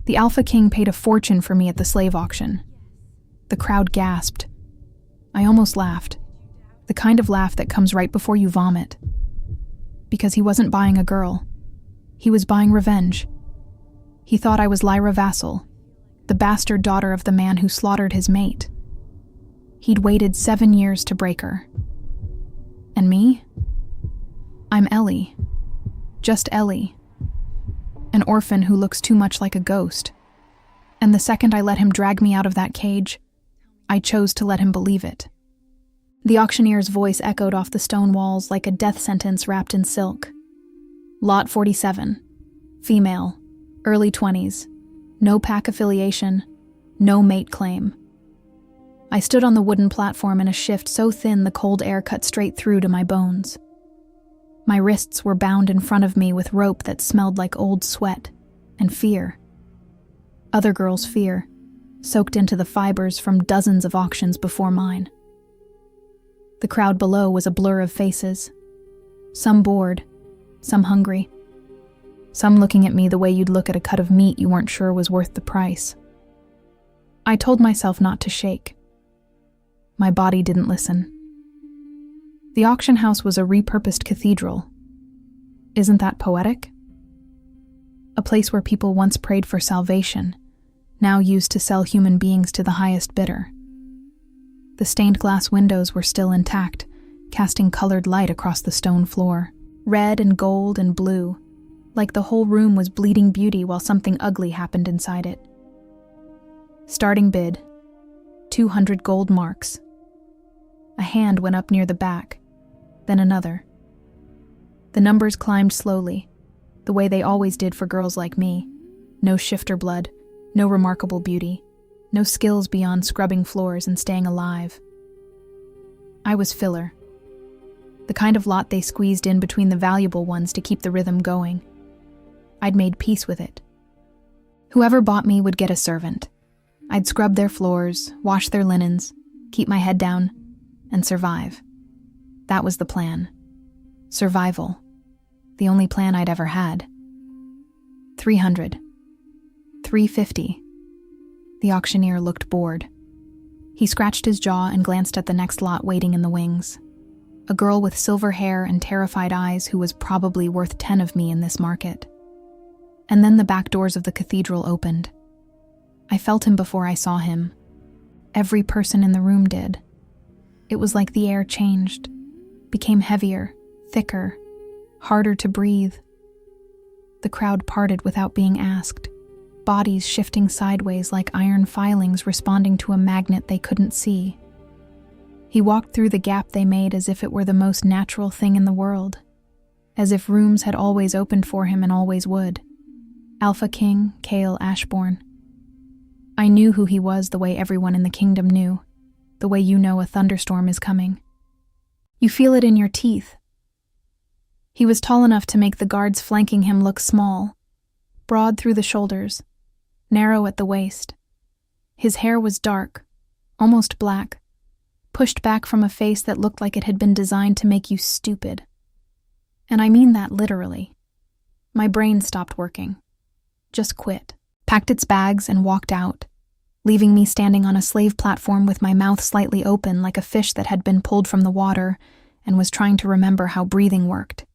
The Alpha King paid a fortune for me at the slave auction. The crowd gasped. I almost laughed. The kind of laugh that comes right before you vomit. Because he wasn't buying a girl. He was buying revenge. He thought I was Lyra Vassal, the bastard daughter of the man who slaughtered his mate. He'd waited 7 years to break her. And me? I'm Ellie. Just Ellie. An orphan who looks too much like a ghost. And the second I let him drag me out of that cage, I chose to let him believe it. The auctioneer's voice echoed off the stone walls like a death sentence wrapped in silk. Lot 47. Female. Early 20s. No pack affiliation. No mate claim. I stood on the wooden platform in a shift so thin the cold air cut straight through to my bones. My wrists were bound in front of me with rope that smelled like old sweat and fear. Other girls' fear, soaked into the fibers from dozens of auctions before mine. The crowd below was a blur of faces. Some bored, some hungry. Some looking at me the way you'd look at a cut of meat you weren't sure was worth the price. I told myself not to shake. My body didn't listen. The auction house was a repurposed cathedral. Isn't that poetic? A place where people once prayed for salvation, now used to sell human beings to the highest bidder. The stained glass windows were still intact, casting colored light across the stone floor, red and gold and blue, like the whole room was bleeding beauty while something ugly happened inside it. Starting bid, 200 gold marks. A hand went up near the back, then another. The numbers climbed slowly, the way they always did for girls like me. No shifter blood, no remarkable beauty, no skills beyond scrubbing floors and staying alive. I was filler. The kind of lot they squeezed in between the valuable ones to keep the rhythm going. I'd made peace with it. Whoever bought me would get a servant. I'd scrub their floors, wash their linens, keep my head down, and survive. That was the plan. Survival. The only plan I'd ever had. 300. 350. The auctioneer looked bored. He scratched his jaw and glanced at the next lot waiting in the wings. A girl with silver hair and terrified eyes who was probably worth 10 of me in this market. And then the back doors of the cathedral opened. I felt him before I saw him. Every person in the room did. It was like the air changed, became heavier, thicker, harder to breathe. The crowd parted without being asked, bodies shifting sideways like iron filings responding to a magnet they couldn't see. He walked through the gap they made as if it were the most natural thing in the world, as if rooms had always opened for him and always would. Alpha King Cale Ashbourne. I knew who he was the way everyone in the kingdom knew, the way you know a thunderstorm is coming. You feel it in your teeth. He was tall enough to make the guards flanking him look small, broad through the shoulders, narrow at the waist. His hair was dark, almost black, pushed back from a face that looked like it had been designed to make you stupid. And I mean that literally. My brain stopped working. Just quit, packed its bags and walked out, leaving me standing on a slave platform with my mouth slightly open like a fish that had been pulled from the water and was trying to remember how breathing worked.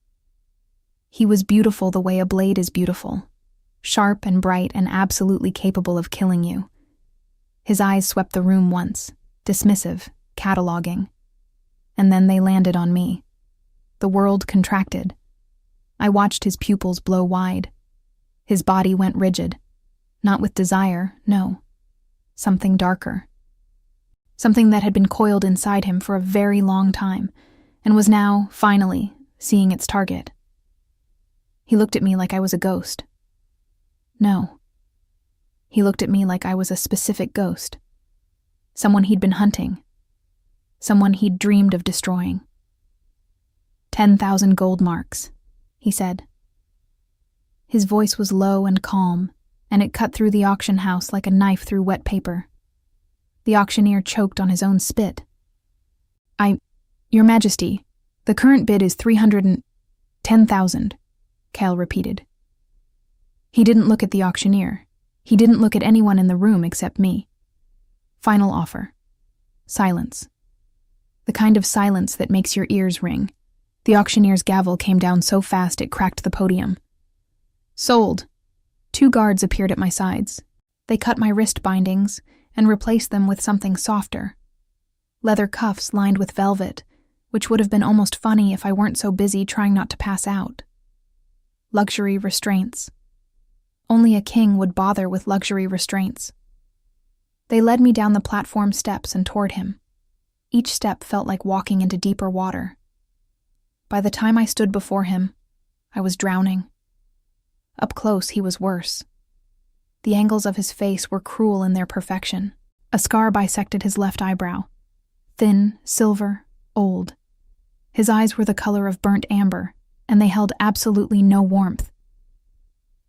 He was beautiful the way a blade is beautiful, sharp and bright and absolutely capable of killing you. His eyes swept the room once, dismissive, cataloging. And then they landed on me. The world contracted. I watched his pupils blow wide. His body went rigid. Not with desire, no. Something darker. Something that had been coiled inside him for a very long time, and was now, finally, seeing its target. He looked at me like I was a ghost. No. He looked at me like I was a specific ghost. Someone he'd been hunting. Someone he'd dreamed of destroying. 10,000 gold marks, he said. His voice was low and calm, and it cut through the auction house like a knife through wet paper. The auctioneer choked on his own spit. Your Majesty, the current bid is 310,000, Cale repeated. He didn't look at the auctioneer. He didn't look at anyone in the room except me. Final offer. Silence. The kind of silence that makes your ears ring. The auctioneer's gavel came down so fast it cracked the podium. Sold. 2 guards appeared at my sides. They cut my wrist bindings and replaced them with something softer. Leather cuffs lined with velvet, which would have been almost funny if I weren't so busy trying not to pass out. Luxury restraints. Only a king would bother with luxury restraints. They led me down the platform steps and toward him. Each step felt like walking into deeper water. By the time I stood before him, I was drowning. Up close, he was worse. The angles of his face were cruel in their perfection. A scar bisected his left eyebrow. Thin, silver, old. His eyes were the color of burnt amber, and they held absolutely no warmth.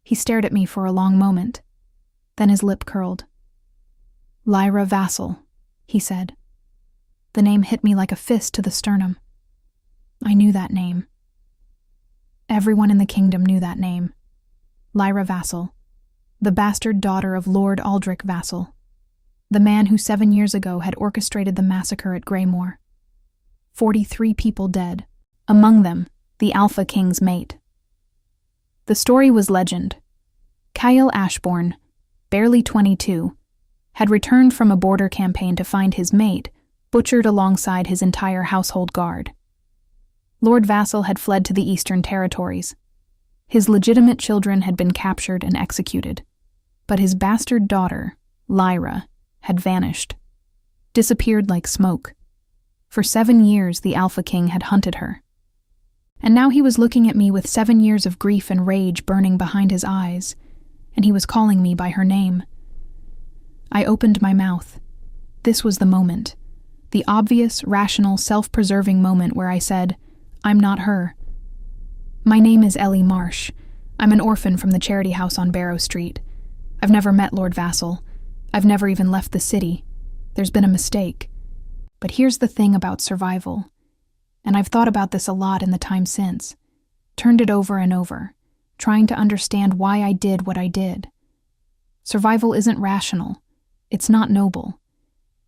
He stared at me for a long moment. Then his lip curled. Lyra Vassal, he said. The name hit me like a fist to the sternum. I knew that name. Everyone in the kingdom knew that name. Lyra Vassal, the bastard daughter of Lord Aldrich Vassal, the man who 7 years ago had orchestrated the massacre at Greymore. 43 people dead, among them the Alpha King's mate. The story was legend. Kyle Ashbourne, barely 22, had returned from a border campaign to find his mate butchered alongside his entire household guard. Lord Vassal had fled to the Eastern Territories. His legitimate children had been captured and executed, but his bastard daughter, Lyra, had vanished, disappeared like smoke. For 7 years, the Alpha King had hunted her. And now he was looking at me with 7 years of grief and rage burning behind his eyes, and he was calling me by her name. I opened my mouth. This was the moment. The obvious, rational, self-preserving moment where I said, I'm not her. My name is Ellie Marsh. I'm an orphan from the charity house on Barrow Street. I've never met Lord Vassal. I've never even left the city. There's been a mistake. But here's the thing about survival. And I've thought about this a lot in the time since. Turned it over and over, trying to understand why I did what I did. Survival isn't rational. It's not noble.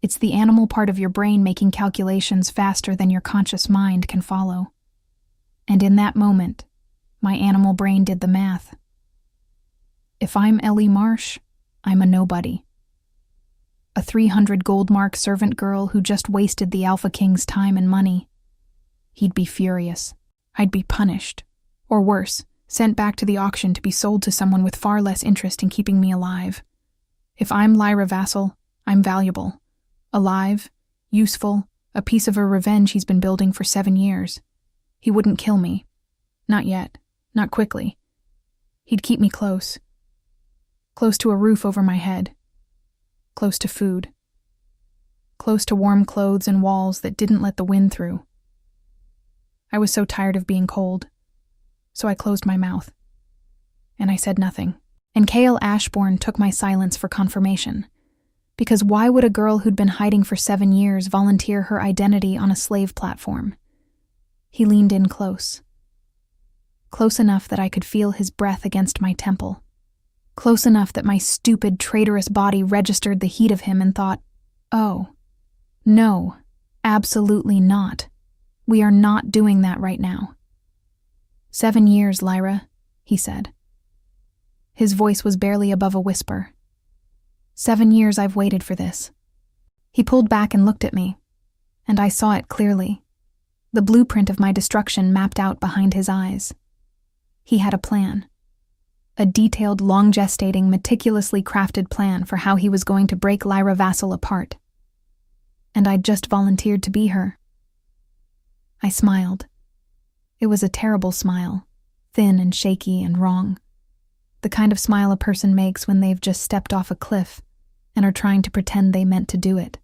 It's the animal part of your brain making calculations faster than your conscious mind can follow. And in that moment, my animal brain did the math. If I'm Ellie Marsh, I'm a nobody. A 300 gold mark servant girl who just wasted the Alpha King's time and money. He'd be furious. I'd be punished. Or worse, sent back to the auction to be sold to someone with far less interest in keeping me alive. If I'm Lyra Vassal, I'm valuable. Alive, useful, a piece of a revenge he's been building for 7 years. He wouldn't kill me. Not yet. Not quickly. He'd keep me close. Close to a roof over my head. Close to food. Close to warm clothes and walls that didn't let the wind through. I was so tired of being cold, so I closed my mouth. And I said nothing. And Cale Ashbourne took my silence for confirmation. Because why would a girl who'd been hiding for 7 years volunteer her identity on a slave platform? He leaned in close. Close enough that I could feel his breath against my temple. Close enough that my stupid, traitorous body registered the heat of him and thought, oh, no, absolutely not. We are not doing that right now. 7 years, Lyra, he said. His voice was barely above a whisper. 7 years I've waited for this. He pulled back and looked at me, and I saw it clearly. The blueprint of my destruction mapped out behind his eyes. He had a plan. A detailed, long-gestating, meticulously crafted plan for how he was going to break Lyra Vassal apart. And I'd just volunteered to be her. I smiled. It was a terrible smile, thin and shaky and wrong. The kind of smile a person makes when they've just stepped off a cliff and are trying to pretend they meant to do it.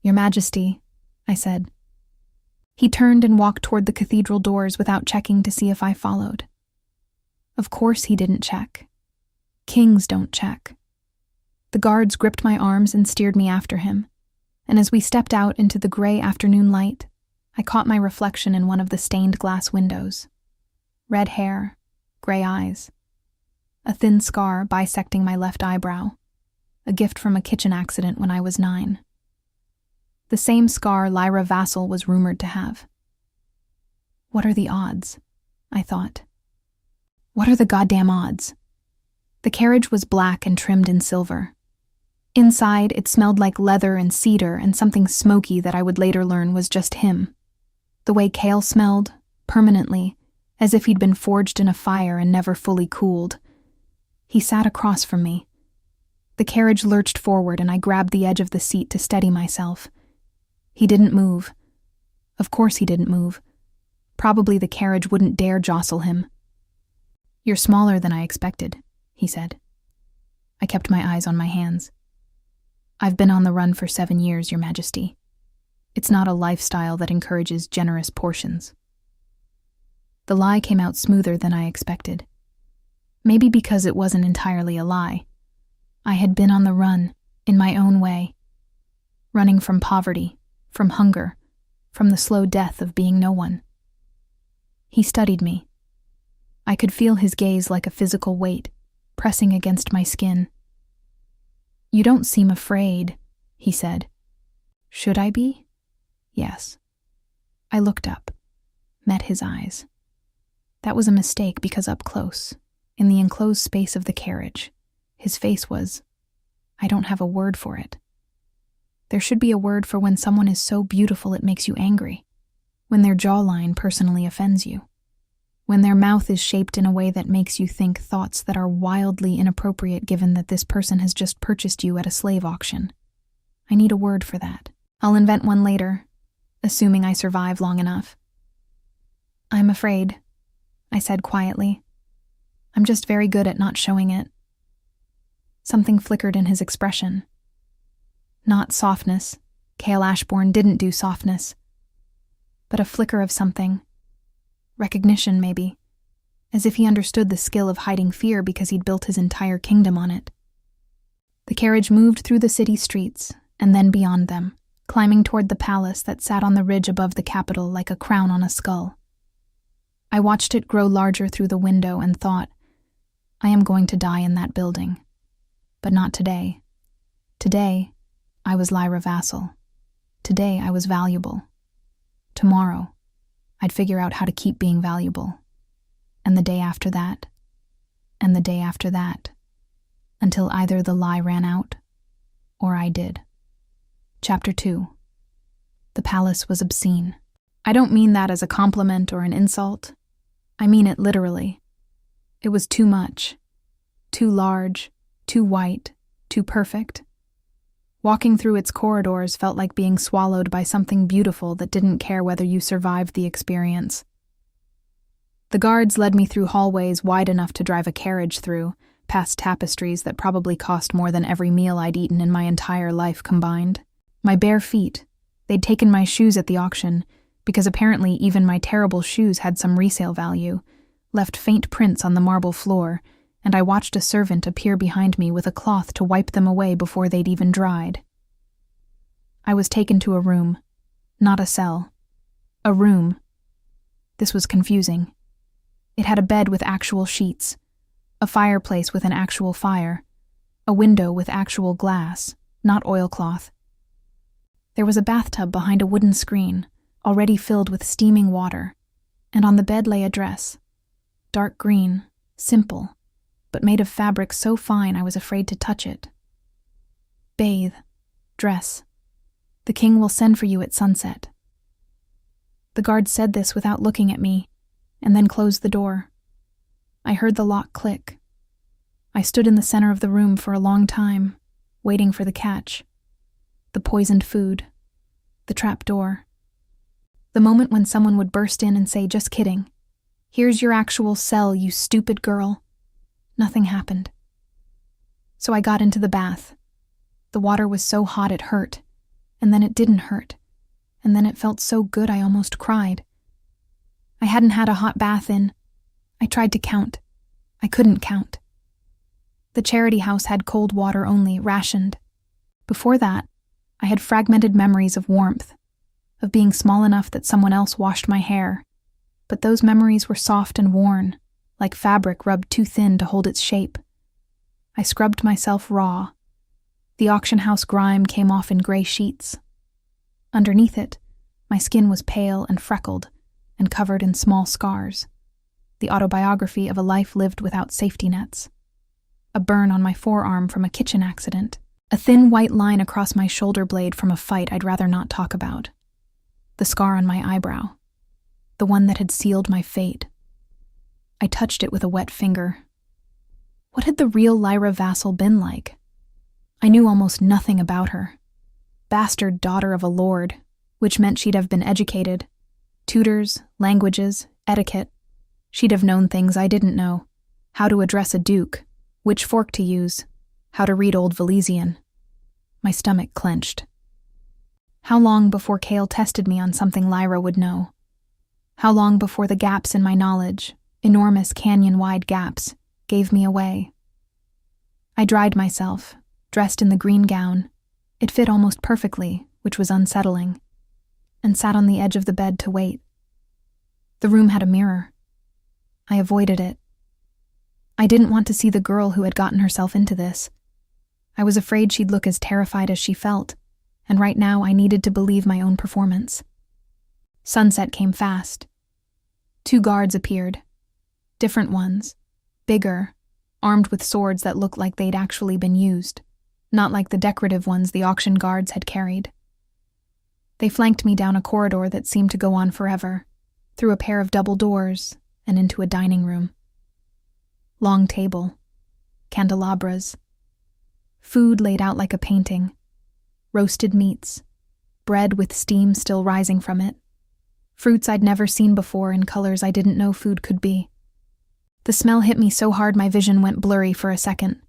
Your Majesty, I said. He turned and walked toward the cathedral doors without checking to see if I followed. Of course he didn't check. Kings don't check. The guards gripped my arms and steered me after him, and as we stepped out into the gray afternoon light, I caught my reflection in one of the stained glass windows. Red hair, gray eyes. a thin scar bisecting my left eyebrow, a gift from a kitchen accident when I was 9. The same scar Lyra Vassal was rumored to have. What are the odds? I thought. What are the goddamn odds? The carriage was black and trimmed in silver. Inside, it smelled like leather and cedar and something smoky that I would later learn was just him. The way Cale smelled, permanently, as if he'd been forged in a fire and never fully cooled. He sat across from me. The carriage lurched forward and I grabbed the edge of the seat to steady myself. He didn't move. Of course he didn't move. Probably the carriage wouldn't dare jostle him. "You're smaller than I expected," he said. I kept my eyes on my hands. "I've been on the run for 7 years, Your Majesty. It's not a lifestyle that encourages generous portions." The lie came out smoother than I expected. Maybe because it wasn't entirely a lie. I had been on the run, in my own way. Running from poverty, from hunger, from the slow death of being no one. He studied me. I could feel his gaze like a physical weight, pressing against my skin. "You don't seem afraid," he said. "Should I be?" "Yes." I looked up, met his eyes. That was a mistake because up close, in the enclosed space of the carriage, his face was, I don't have a word for it. There should be a word for when someone is so beautiful it makes you angry, when their jawline personally offends you, when their mouth is shaped in a way that makes you think thoughts that are wildly inappropriate given that this person has just purchased you at a slave auction. I need a word for that. I'll invent one later, assuming I survive long enough. "I'm afraid," I said quietly. "I'm just very good at not showing it." Something flickered in his expression. Not softness. Cale Ashbourne didn't do softness. But a flicker of something. Recognition, maybe. As if he understood the skill of hiding fear because he'd built his entire kingdom on it. The carriage moved through the city streets, and then beyond them, climbing toward the palace that sat on the ridge above the capital like a crown on a skull. I watched it grow larger through the window and thought, I am going to die in that building. But not today. Today, I was Lyra Vassal. Today, I was valuable. Tomorrow, I'd figure out how to keep being valuable. And the day after that, and the day after that, until either the lie ran out, or I did. Chapter 2. The palace was obscene. I don't mean that as a compliment or an insult. I mean it literally. It was too much. Too large, too white, too perfect. Walking through its corridors felt like being swallowed by something beautiful that didn't care whether you survived the experience. The guards led me through hallways wide enough to drive a carriage through, past tapestries that probably cost more than every meal I'd eaten in my entire life combined. My bare feet. They'd taken my shoes at the auction, because apparently even my terrible shoes had some resale value, left faint prints on the marble floor, and I watched a servant appear behind me with a cloth to wipe them away before they'd even dried. I was taken to a room. Not a cell. A room. This was confusing. It had a bed with actual sheets, a fireplace with an actual fire, a window with actual glass, not oilcloth. There was a bathtub behind a wooden screen, already filled with steaming water, and on the bed lay a dress. Dark green, simple, but made of fabric so fine I was afraid to touch it. Bathe. Dress. The king will send for you at sunset. The guard said this without looking at me, and then closed the door. I heard the lock click. I stood in the center of the room for a long time, waiting for the catch. The poisoned food. The trap door. The moment when someone would burst in and say, "Just kidding. Here's your actual cell, you stupid girl." Nothing happened. So I got into the bath. The water was so hot it hurt, and then it didn't hurt, and then it felt so good I almost cried. I hadn't had a hot bath in. I tried to count. I couldn't count. The charity house had cold water only, rationed. Before that, I had fragmented memories of warmth, of being small enough that someone else washed my hair, but those memories were soft and worn, like fabric rubbed too thin to hold its shape. I scrubbed myself raw. The auction house grime came off in gray sheets. Underneath it, my skin was pale and freckled and covered in small scars. The autobiography of a life lived without safety nets. A burn on my forearm from a kitchen accident. A thin white line across my shoulder blade from a fight I'd rather not talk about. The scar on my eyebrow. The one that had sealed my fate. I touched it with a wet finger. What had the real Lyra Vassal been like? I knew almost nothing about her. Bastard daughter of a lord, which meant she'd have been educated. Tutors, languages, etiquette. She'd have known things I didn't know. How to address a duke, which fork to use, how to read Old Valesian. My stomach clenched. How long before Cale tested me on something Lyra would know? How long before the gaps in my knowledge, enormous canyon-wide gaps, gave me away? I dried myself, dressed in the green gown. It fit almost perfectly, which was unsettling, and sat on the edge of the bed to wait. The room had a mirror. I avoided it. I didn't want to see the girl who had gotten herself into this. I was afraid she'd look as terrified as she felt, and right now I needed to believe my own performance. Sunset came fast. 2 guards appeared. Different ones. Bigger, armed with swords that looked like they'd actually been used, not like the decorative ones the auction guards had carried. They flanked me down a corridor that seemed to go on forever, through a pair of double doors and into a dining room. Long table. Candelabras. Food laid out like a painting. Roasted meats. Bread with steam still rising from it. Fruits I'd never seen before in colors I didn't know food could be. The smell hit me so hard my vision went blurry for a second.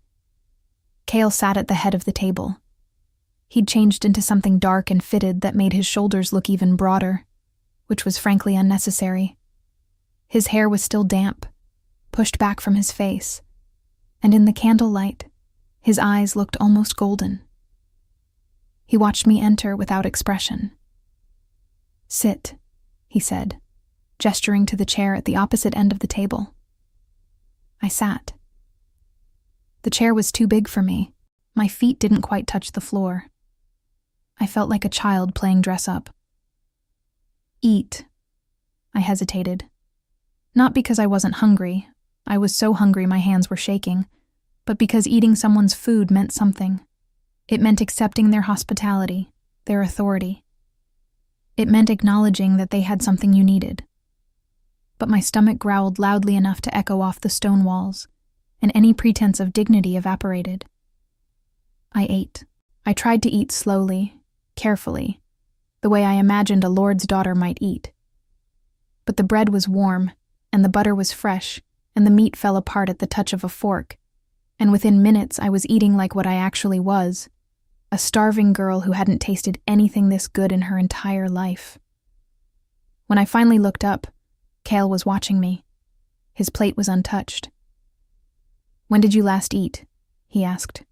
Cale sat at the head of the table. He'd changed into something dark and fitted that made his shoulders look even broader, which was frankly unnecessary. His hair was still damp, pushed back from his face, and in the candlelight, his eyes looked almost golden. He watched me enter without expression. "Sit," he said, gesturing to the chair at the opposite end of the table. I sat. The chair was too big for me. My feet didn't quite touch the floor. I felt like a child playing dress-up. "Eat." I hesitated. Not because I wasn't hungry. I was so hungry my hands were shaking, but because eating someone's food meant something. It meant accepting their hospitality, their authority. It meant acknowledging that they had something you needed. But my stomach growled loudly enough to echo off the stone walls, and any pretense of dignity evaporated. I ate. I tried to eat slowly, carefully, the way I imagined a lord's daughter might eat. But the bread was warm, and the butter was fresh, and the meat fell apart at the touch of a fork, and within minutes I was eating like what I actually was, a starving girl who hadn't tasted anything this good in her entire life. When I finally looked up, Cale was watching me. His plate was untouched. "When did you last eat?" he asked.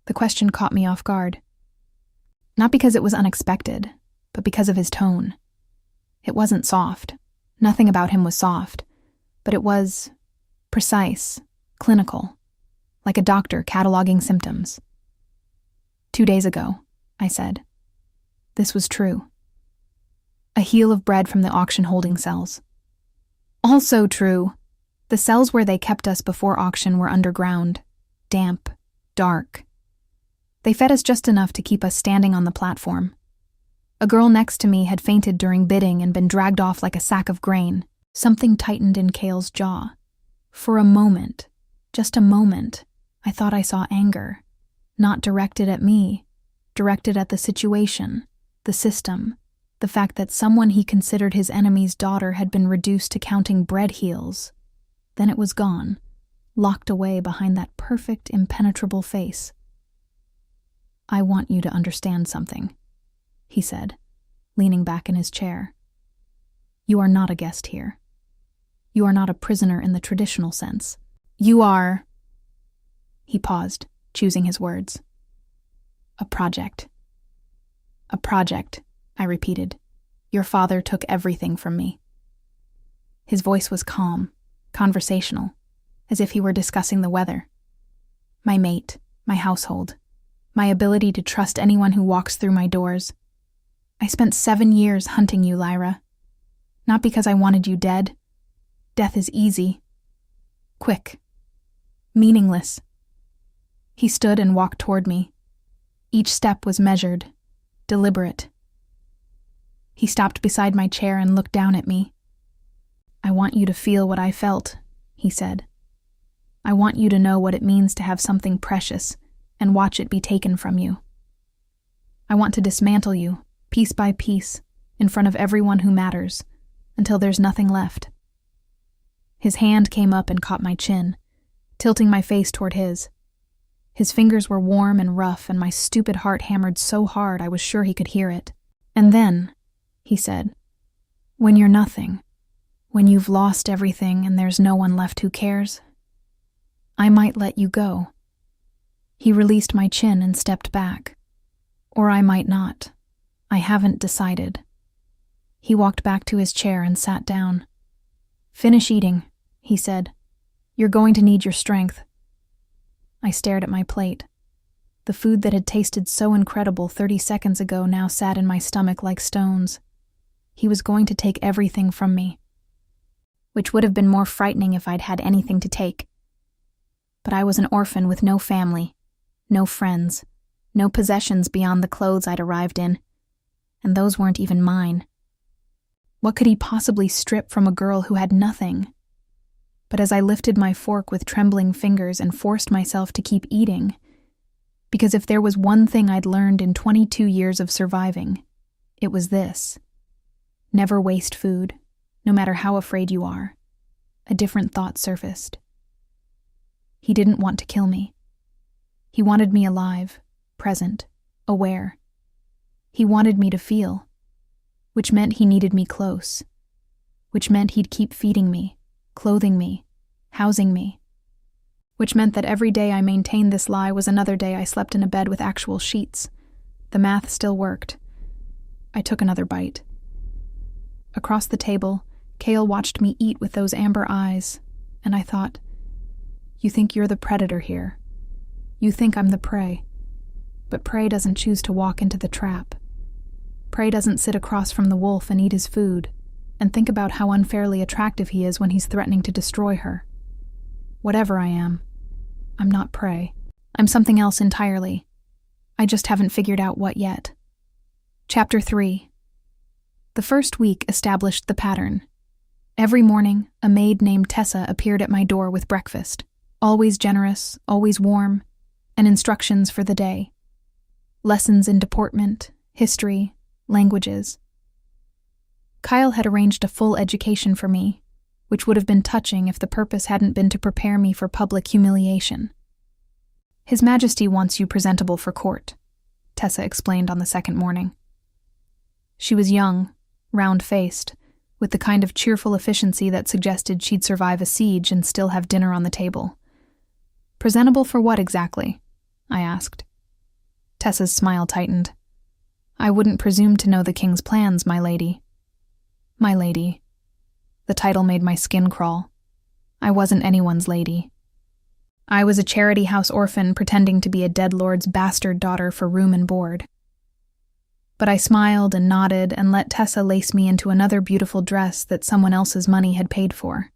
The question caught me off guard. Not because it was unexpected, but because of his tone. It wasn't soft. Nothing about him was soft, but it was precise, clinical, like a doctor cataloging symptoms. 2 days ago, I said. This was true. A heel of bread from the auction holding cells. Also true. The cells where they kept us before auction were underground, damp, dark. They fed us just enough to keep us standing on the platform. A girl next to me had fainted during bidding and been dragged off like a sack of grain. Something tightened in Cale's jaw. For a moment, just a moment, I thought I saw anger. Not directed at me, directed at the situation, the system, the fact that someone he considered his enemy's daughter had been reduced to counting bread heels. Then it was gone, locked away behind that perfect, impenetrable face. "I want you to understand something," he said, leaning back in his chair. "You are not a guest here. You are not a prisoner in the traditional sense. You are..." He paused, choosing his words. "A project." "A project," I repeated. "Your father took everything from me." His voice was calm conversational, as if he were discussing the weather. My mate, my household, my ability to trust anyone who walks through my doors. I spent 7 years hunting you, Lyra. Not because I wanted you dead. Death is easy. Quick. Meaningless. He stood and walked toward me. Each step was measured, deliberate. He stopped beside my chair and looked down at me. I want you to feel what I felt, he said. I want you to know what it means to have something precious and watch it be taken from you. I want to dismantle you, piece by piece, in front of everyone who matters, until there's nothing left. His hand came up and caught my chin, tilting my face toward his. His fingers were warm and rough, and my stupid heart hammered so hard I was sure he could hear it. And then, he said, when you're nothing, when you've lost everything and there's no one left who cares, I might let you go. He released my chin and stepped back. Or I might not. I haven't decided. He walked back to his chair and sat down. Finish eating, he said. You're going to need your strength. I stared at my plate. The food that had tasted so incredible 30 seconds ago now sat in my stomach like stones. He was going to take everything from me. Which would have been more frightening if I'd had anything to take. But I was an orphan with no family, no friends, no possessions beyond the clothes I'd arrived in, and those weren't even mine. What could he possibly strip from a girl who had nothing? But as I lifted my fork with trembling fingers and forced myself to keep eating, because if there was one thing I'd learned in 22 years of surviving, it was this. Never waste food, no matter how afraid you are. A different thought surfaced. He didn't want to kill me. He wanted me alive, present, aware. He wanted me to feel, which meant he needed me close, which meant he'd keep feeding me, clothing me, housing me, which meant that every day I maintained this lie was another day I slept in a bed with actual sheets. The math still worked. I took another bite. Across the table, Cale watched me eat with those amber eyes, and I thought, you think you're the predator here. You think I'm the prey. But prey doesn't choose to walk into the trap. Prey doesn't sit across from the wolf and eat his food, and think about how unfairly attractive he is when he's threatening to destroy her. Whatever I am, I'm not prey. I'm something else entirely. I just haven't figured out what yet. Chapter 3. The first week established the pattern. Every morning, a maid named Tessa appeared at my door with breakfast, always generous, always warm, and instructions for the day. Lessons in deportment, history, languages. Kyle had arranged a full education for me, which would have been touching if the purpose hadn't been to prepare me for public humiliation. His Majesty wants you presentable for court, Tessa explained on the second morning. She was young, round-faced, with the kind of cheerful efficiency that suggested she'd survive a siege and still have dinner on the table. Presentable for what exactly? I asked. Tessa's smile tightened. I wouldn't presume to know the king's plans, my lady. My lady. The title made my skin crawl. I wasn't anyone's lady. I was a charity house orphan pretending to be a dead lord's bastard daughter for room and board. But I smiled and nodded and let Tessa lace me into another beautiful dress that someone else's money had paid for.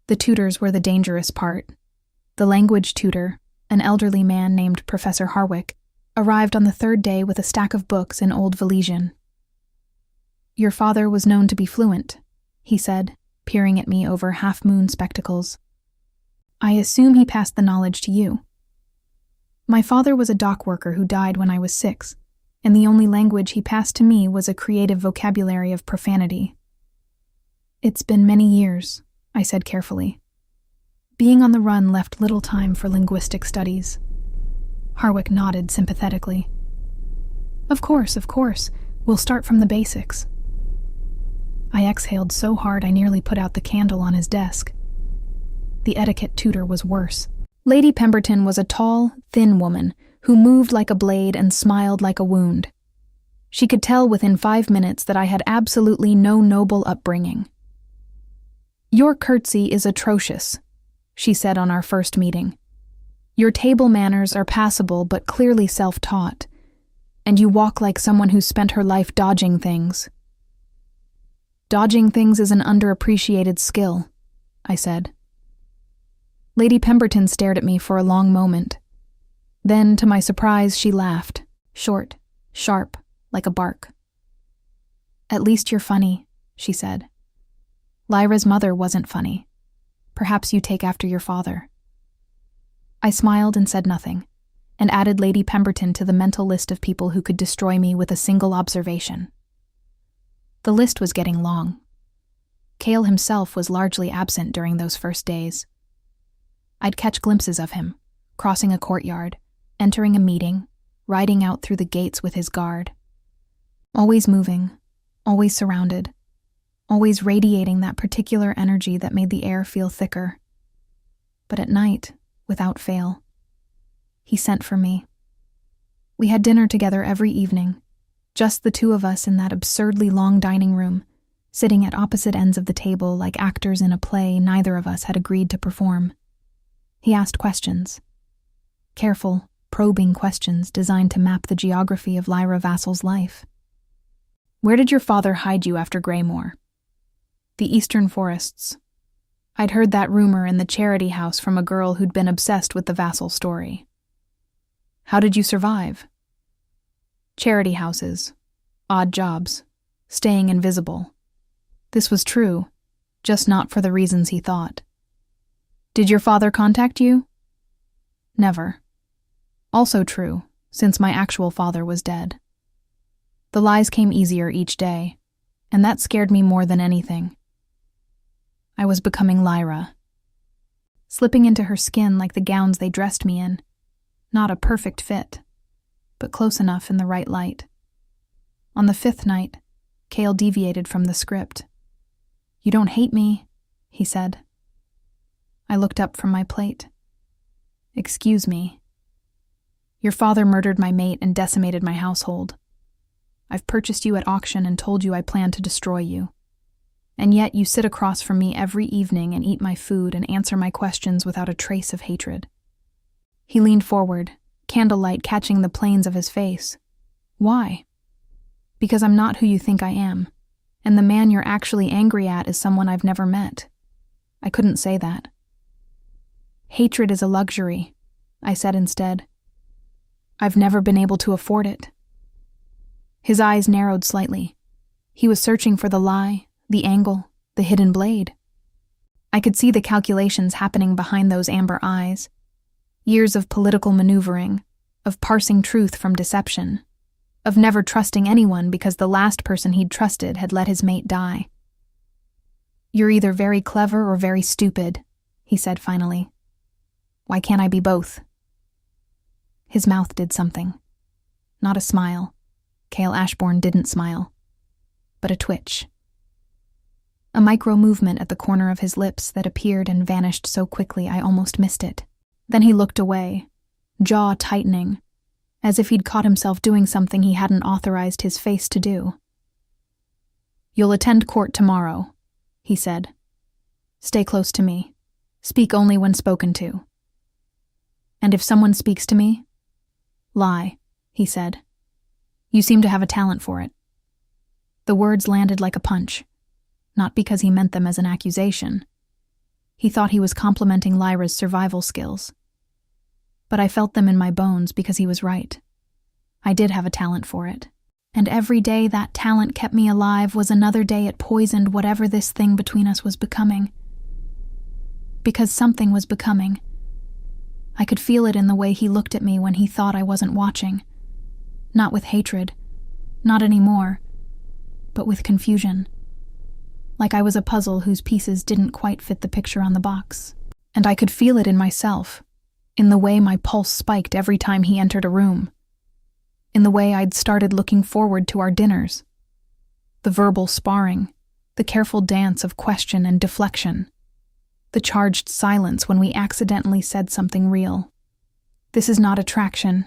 The tutors were the dangerous part. The language tutor, an elderly man named Professor Harwick, arrived on the third day with a stack of books in Old Valesian. Your father was known to be fluent, he said, peering at me over half-moon spectacles. I assume he passed the knowledge to you. My father was a dock worker who died when I was 6, and the only language he passed to me was a creative vocabulary of profanity. It's been many years, I said carefully. Being on the run left little time for linguistic studies. Harwick nodded sympathetically. Of course. We'll start from the basics. I exhaled so hard I nearly put out the candle on his desk. The etiquette tutor was worse. Lady Pemberton was a tall, thin woman who moved like a blade and smiled like a wound. She could tell within 5 minutes that I had absolutely no noble upbringing. "Your curtsy is atrocious," she said on our first meeting. "Your table manners are passable but clearly self-taught, and you walk like someone who spent her life dodging things." "Dodging things is an underappreciated skill," I said. Lady Pemberton stared at me for a long moment. Then, to my surprise, she laughed, short, sharp, like a bark. "At least you're funny," she said. "Lyra's mother wasn't funny. Perhaps you take after your father." I smiled and said nothing, and added Lady Pemberton to the mental list of people who could destroy me with a single observation. The list was getting long. Cale himself was largely absent during those first days. I'd catch glimpses of him, crossing a courtyard, entering a meeting, riding out through the gates with his guard. Always moving, always surrounded, always radiating that particular energy that made the air feel thicker. But at night, without fail, he sent for me. We had dinner together every evening, just the two of us in that absurdly long dining room, sitting at opposite ends of the table like actors in a play neither of us had agreed to perform. He asked questions. Careful, probing questions designed to map the geography of Lyra Vassal's life. "Where did your father hide you after Greymore?" "The eastern forests. I'd heard that rumor in the charity house from a girl who'd been obsessed with the Vassal story." "How did you survive?" "Charity houses. Odd jobs. Staying invisible." This was true, just not for the reasons he thought. "Did your father contact you?" "Never." Also true, since my actual father was dead. The lies came easier each day, and that scared me more than anything. I was becoming Lyra. Slipping into her skin like the gowns they dressed me in. Not a perfect fit, but close enough in the right light. On the 5th night, Cale deviated from the script. "You don't hate me," he said. I looked up from my plate. "Excuse me. Your father murdered my mate and decimated my household. I've purchased you at auction and told you I plan to destroy you. And yet you sit across from me every evening and eat my food and answer my questions without a trace of hatred." He leaned forward, candlelight catching the planes of his face. "Why?" "Because I'm not who you think I am, and the man you're actually angry at is someone I've never met." I couldn't say that. "Hatred is a luxury," I said instead. "I've never been able to afford it." His eyes narrowed slightly. He was searching for the lie, the angle, the hidden blade. I could see the calculations happening behind those amber eyes. Years of political maneuvering, of parsing truth from deception, of never trusting anyone because the last person he'd trusted had let his mate die. "You're either very clever or very stupid," he said finally. "Why can't I be both?" His mouth did something. Not a smile. Cale Ashbourne didn't smile. But a twitch. A micro-movement at the corner of his lips that appeared and vanished so quickly I almost missed it. Then he looked away, jaw tightening, as if he'd caught himself doing something he hadn't authorized his face to do. "You'll attend court tomorrow," he said. "Stay close to me. Speak only when spoken to. And if someone speaks to me, lie," he said. "You seem to have a talent for it." The words landed like a punch, not because he meant them as an accusation. He thought he was complimenting Lyra's survival skills. But I felt them in my bones because he was right. I did have a talent for it, and every day that talent kept me alive was another day it poisoned whatever this thing between us was becoming. Because something was becoming. I could feel it in the way he looked at me when he thought I wasn't watching. Not with hatred, not anymore, but with confusion. Like I was a puzzle whose pieces didn't quite fit the picture on the box. And I could feel it in myself, in the way my pulse spiked every time he entered a room, in the way I'd started looking forward to our dinners. The verbal sparring, the careful dance of question and deflection, the charged silence when we accidentally said something real. "This is not attraction,"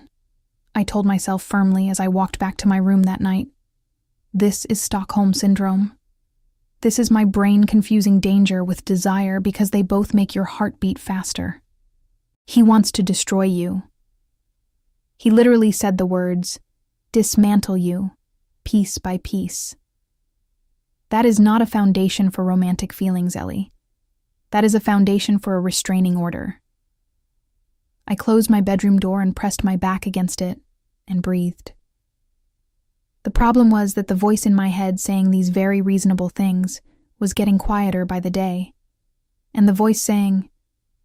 I told myself firmly as I walked back to my room that night. "This is Stockholm Syndrome. This is my brain confusing danger with desire because they both make your heart beat faster. He wants to destroy you. He literally said the words, dismantle you, piece by piece. That is not a foundation for romantic feelings, Ellie. That is a foundation for a restraining order. I closed my bedroom door and pressed my back against it and breathed. The problem was that the voice in my head saying these very reasonable things was getting quieter by the day, and the voice saying,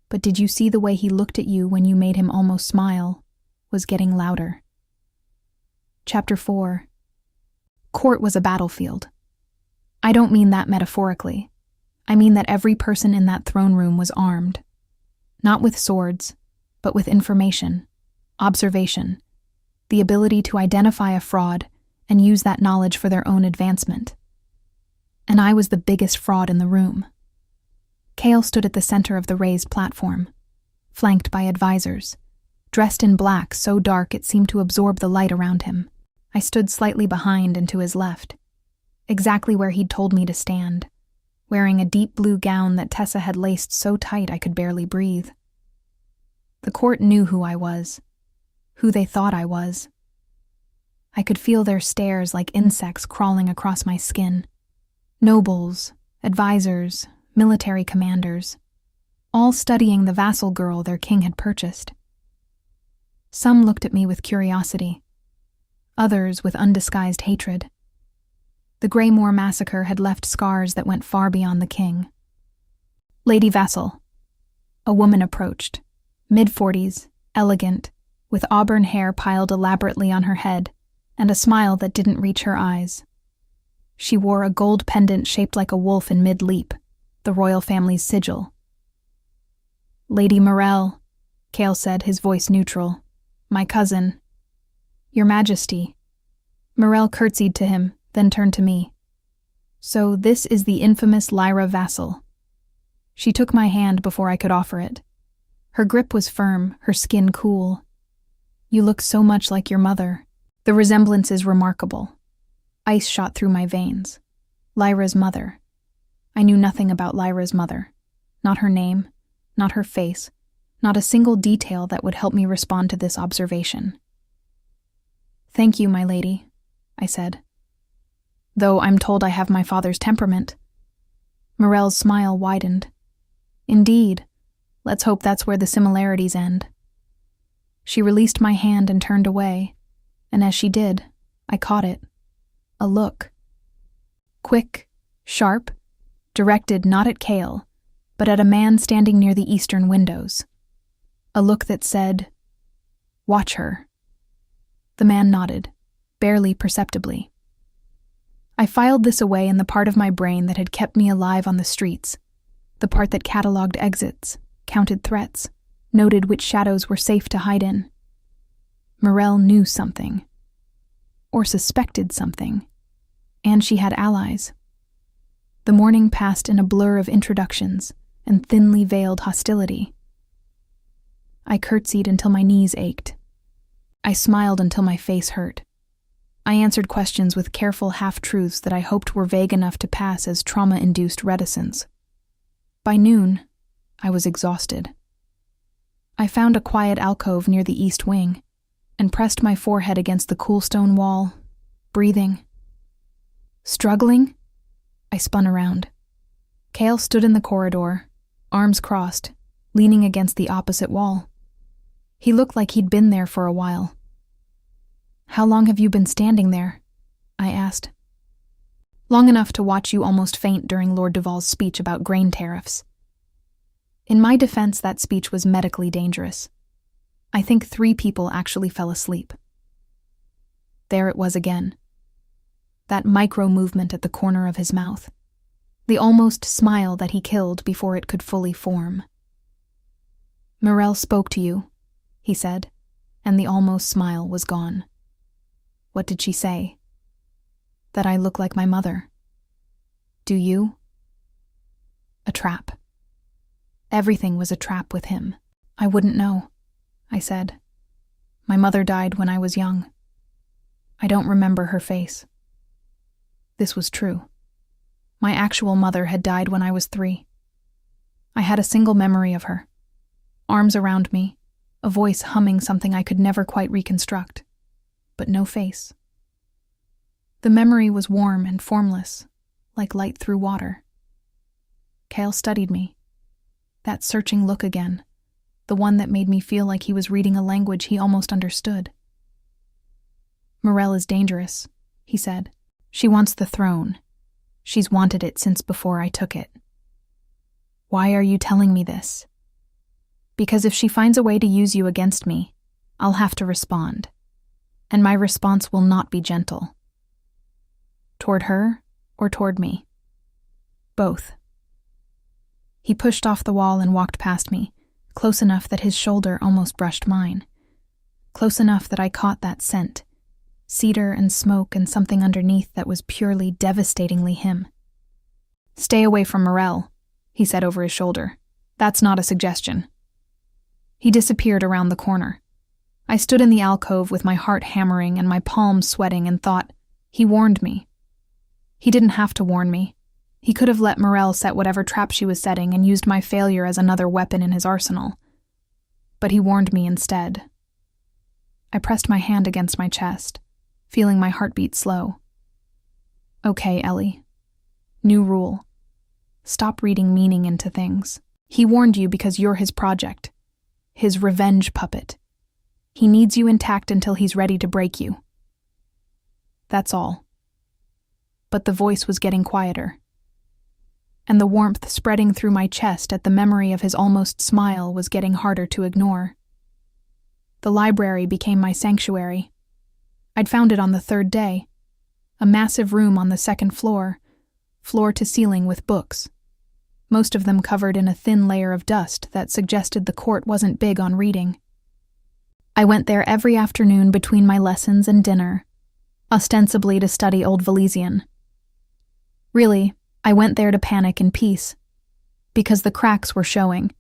"But did you see the way he looked at you when you made him almost smile?" was getting louder. Chapter 4. Court was a battlefield. I don't mean that metaphorically. I mean that every person in that throne room was armed. Not with swords, but with information, observation, the ability to identify a fraud and use that knowledge for their own advancement. And I was the biggest fraud in the room. Cale stood at the center of the raised platform, flanked by advisors, dressed in black so dark it seemed to absorb the light around him. I stood slightly behind and to his left, exactly where he'd told me to stand, wearing a deep blue gown that Tessa had laced so tight I could barely breathe. The court knew who I was, who they thought I was. I could feel their stares like insects crawling across my skin. Nobles, advisors, military commanders, all studying the vassal girl their king had purchased. Some looked at me with curiosity, others with undisguised hatred. The Greymoor massacre had left scars that went far beyond the king. Lady Vassal. A woman approached, mid-40s, elegant, with auburn hair piled elaborately on her head, and a smile that didn't reach her eyes. She wore a gold pendant shaped like a wolf in mid-leap, the royal family's sigil. Lady Morell, Cale said, his voice neutral. My cousin. Your Majesty. Morell curtsied to him, then turned to me. So this is the infamous Lyra Vassal. She took my hand before I could offer it. Her grip was firm, her skin cool. You look so much like your mother. The resemblance is remarkable. Ice shot through my veins. Lyra's mother. I knew nothing about Lyra's mother. Not her name, not her face, not a single detail that would help me respond to this observation. Thank you, my lady, I said. Though I'm told I have my father's temperament. Morell's smile widened. Indeed. Let's hope that's where the similarities end. She released my hand and turned away, and as she did, I caught it. A look. Quick, sharp, directed not at Cale, but at a man standing near the eastern windows. A look that said, "Watch her." The man nodded, barely perceptibly. I filed this away in the part of my brain that had kept me alive on the streets, the part that cataloged exits, counted threats, noted which shadows were safe to hide in. Morell knew something, or suspected something, and she had allies. The morning passed in a blur of introductions and thinly veiled hostility. I curtsied until my knees ached. I smiled until my face hurt. I answered questions with careful half-truths that I hoped were vague enough to pass as trauma-induced reticence. By noon, I was exhausted. I found a quiet alcove near the east wing and pressed my forehead against the cool stone wall, breathing. Struggling? I spun around. Cale stood in the corridor, arms crossed, leaning against the opposite wall. He looked like he'd been there for a while. How long have you been standing there? I asked. Long enough to watch you almost faint during Lord Duval's speech about grain tariffs. In my defense, that speech was medically dangerous. I think 3 people actually fell asleep. There it was again. That micro-movement at the corner of his mouth. The almost smile that he killed before it could fully form. Morell spoke to you, he said, and the almost smile was gone. What did she say? That I look like my mother. Do you? A trap. Everything was a trap with him. I wouldn't know, I said. My mother died when I was young. I don't remember her face. This was true. My actual mother had died when I was 3. I had a single memory of her. Arms around me, a voice humming something I could never quite reconstruct, but no face. The memory was warm and formless, like light through water. Cale studied me. That searching look again, the one that made me feel like he was reading a language he almost understood. "Morel is dangerous," he said. "She wants the throne. She's wanted it since before I took it." "Why are you telling me this?" "Because if she finds a way to use you against me, I'll have to respond. And my response will not be gentle." "Toward her or toward me?" "Both." He pushed off the wall and walked past me, close enough that his shoulder almost brushed mine. Close enough that I caught that scent, cedar and smoke and something underneath that was purely, devastatingly him. "Stay away from Morel," he said over his shoulder. "That's not a suggestion." He disappeared around the corner. I stood in the alcove with my heart hammering and my palms sweating and thought, he warned me. He didn't have to warn me. He could have let Morel set whatever trap she was setting and used my failure as another weapon in his arsenal. But he warned me instead. I pressed my hand against my chest, feeling my heartbeat slow. "Okay, Ellie. New rule. Stop reading meaning into things. He warned you because you're his project. His revenge puppet. He needs you intact until he's ready to break you. That's all." But the voice was getting quieter, and the warmth spreading through my chest at the memory of his almost smile was getting harder to ignore. The library became my sanctuary. I'd found it on the 3rd day, a massive room on the 2nd floor, floor to ceiling with books, most of them covered in a thin layer of dust that suggested the court wasn't big on reading. I went there every afternoon between my lessons and dinner, ostensibly to study Old Valesian. Really, I went there to panic in peace, because the cracks were showing.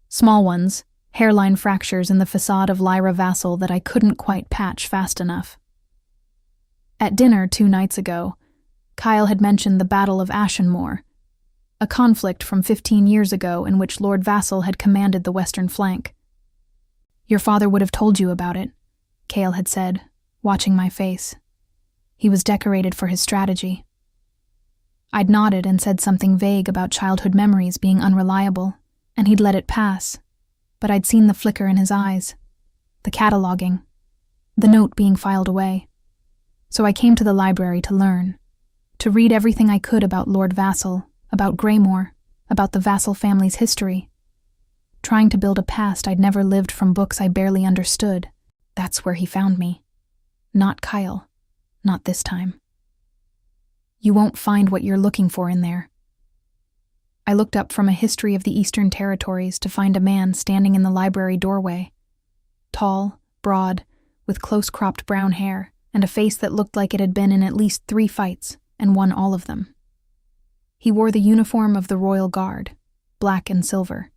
Small ones, hairline fractures in the facade of Lyra Vassal that I couldn't quite patch fast enough. At dinner 2 nights ago, Kyle had mentioned the Battle of Ashenmoor, a conflict from 15 years ago in which Lord Vassal had commanded the western flank. "Your father would have told you about it," Cale had said, watching my face. "He was decorated for his strategy." I'd nodded and said something vague about childhood memories being unreliable, and he'd let it pass, but I'd seen the flicker in his eyes, the cataloging, the note being filed away. So I came to the library to learn, to read everything I could about Lord Vassal, about Greymore, about the Vassal family's history. Trying to build a past I'd never lived from books I barely understood. That's where he found me. Not Kyle. Not this time. "You won't find what you're looking for in there." I looked up from a history of the Eastern Territories to find a man standing in the library doorway. Tall, broad, with close-cropped brown hair, and a face that looked like it had been in at least 3 fights, and won all of them. He wore the uniform of the Royal Guard, black and silver,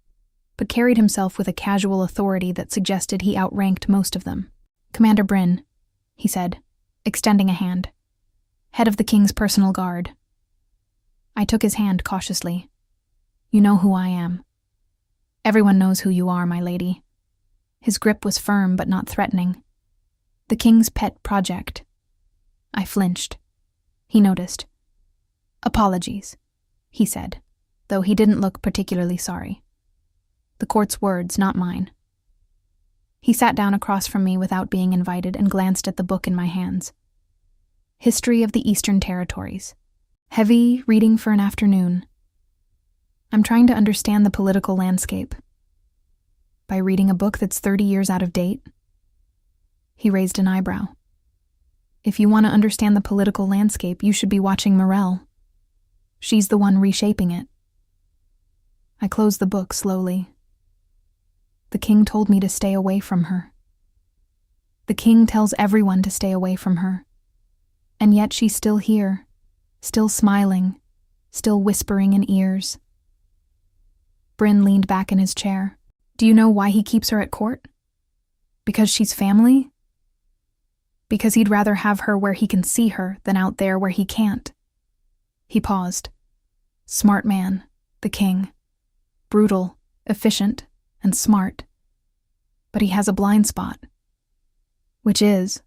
but carried himself with a casual authority that suggested he outranked most of them. "Commander Bryn," he said, extending a hand. "Head of the King's personal guard." I took his hand cautiously. "You know who I am." "Everyone knows who you are, my lady." His grip was firm but not threatening. "The King's pet project." I flinched. He noticed. "Apologies," he said, though he didn't look particularly sorry. The court's words, not mine. He sat down across from me without being invited and glanced at the book in my hands. History of the Eastern Territories. Heavy reading for an afternoon. I'm trying to understand the political landscape. By reading a book that's 30 years out of date? He raised an eyebrow. "If you want to understand the political landscape, you should be watching Morel. She's the one reshaping it." I closed the book slowly. The King told me to stay away from her. The King tells everyone to stay away from her. And yet she's still here, still smiling, still whispering in ears. Bryn leaned back in his chair. "Do you know why he keeps her at court? Because she's family? Because he'd rather have her where he can see her than out there where he can't." He paused, Smart man, the king. Brutal, efficient, and smart. But he has a blind spot. Which is?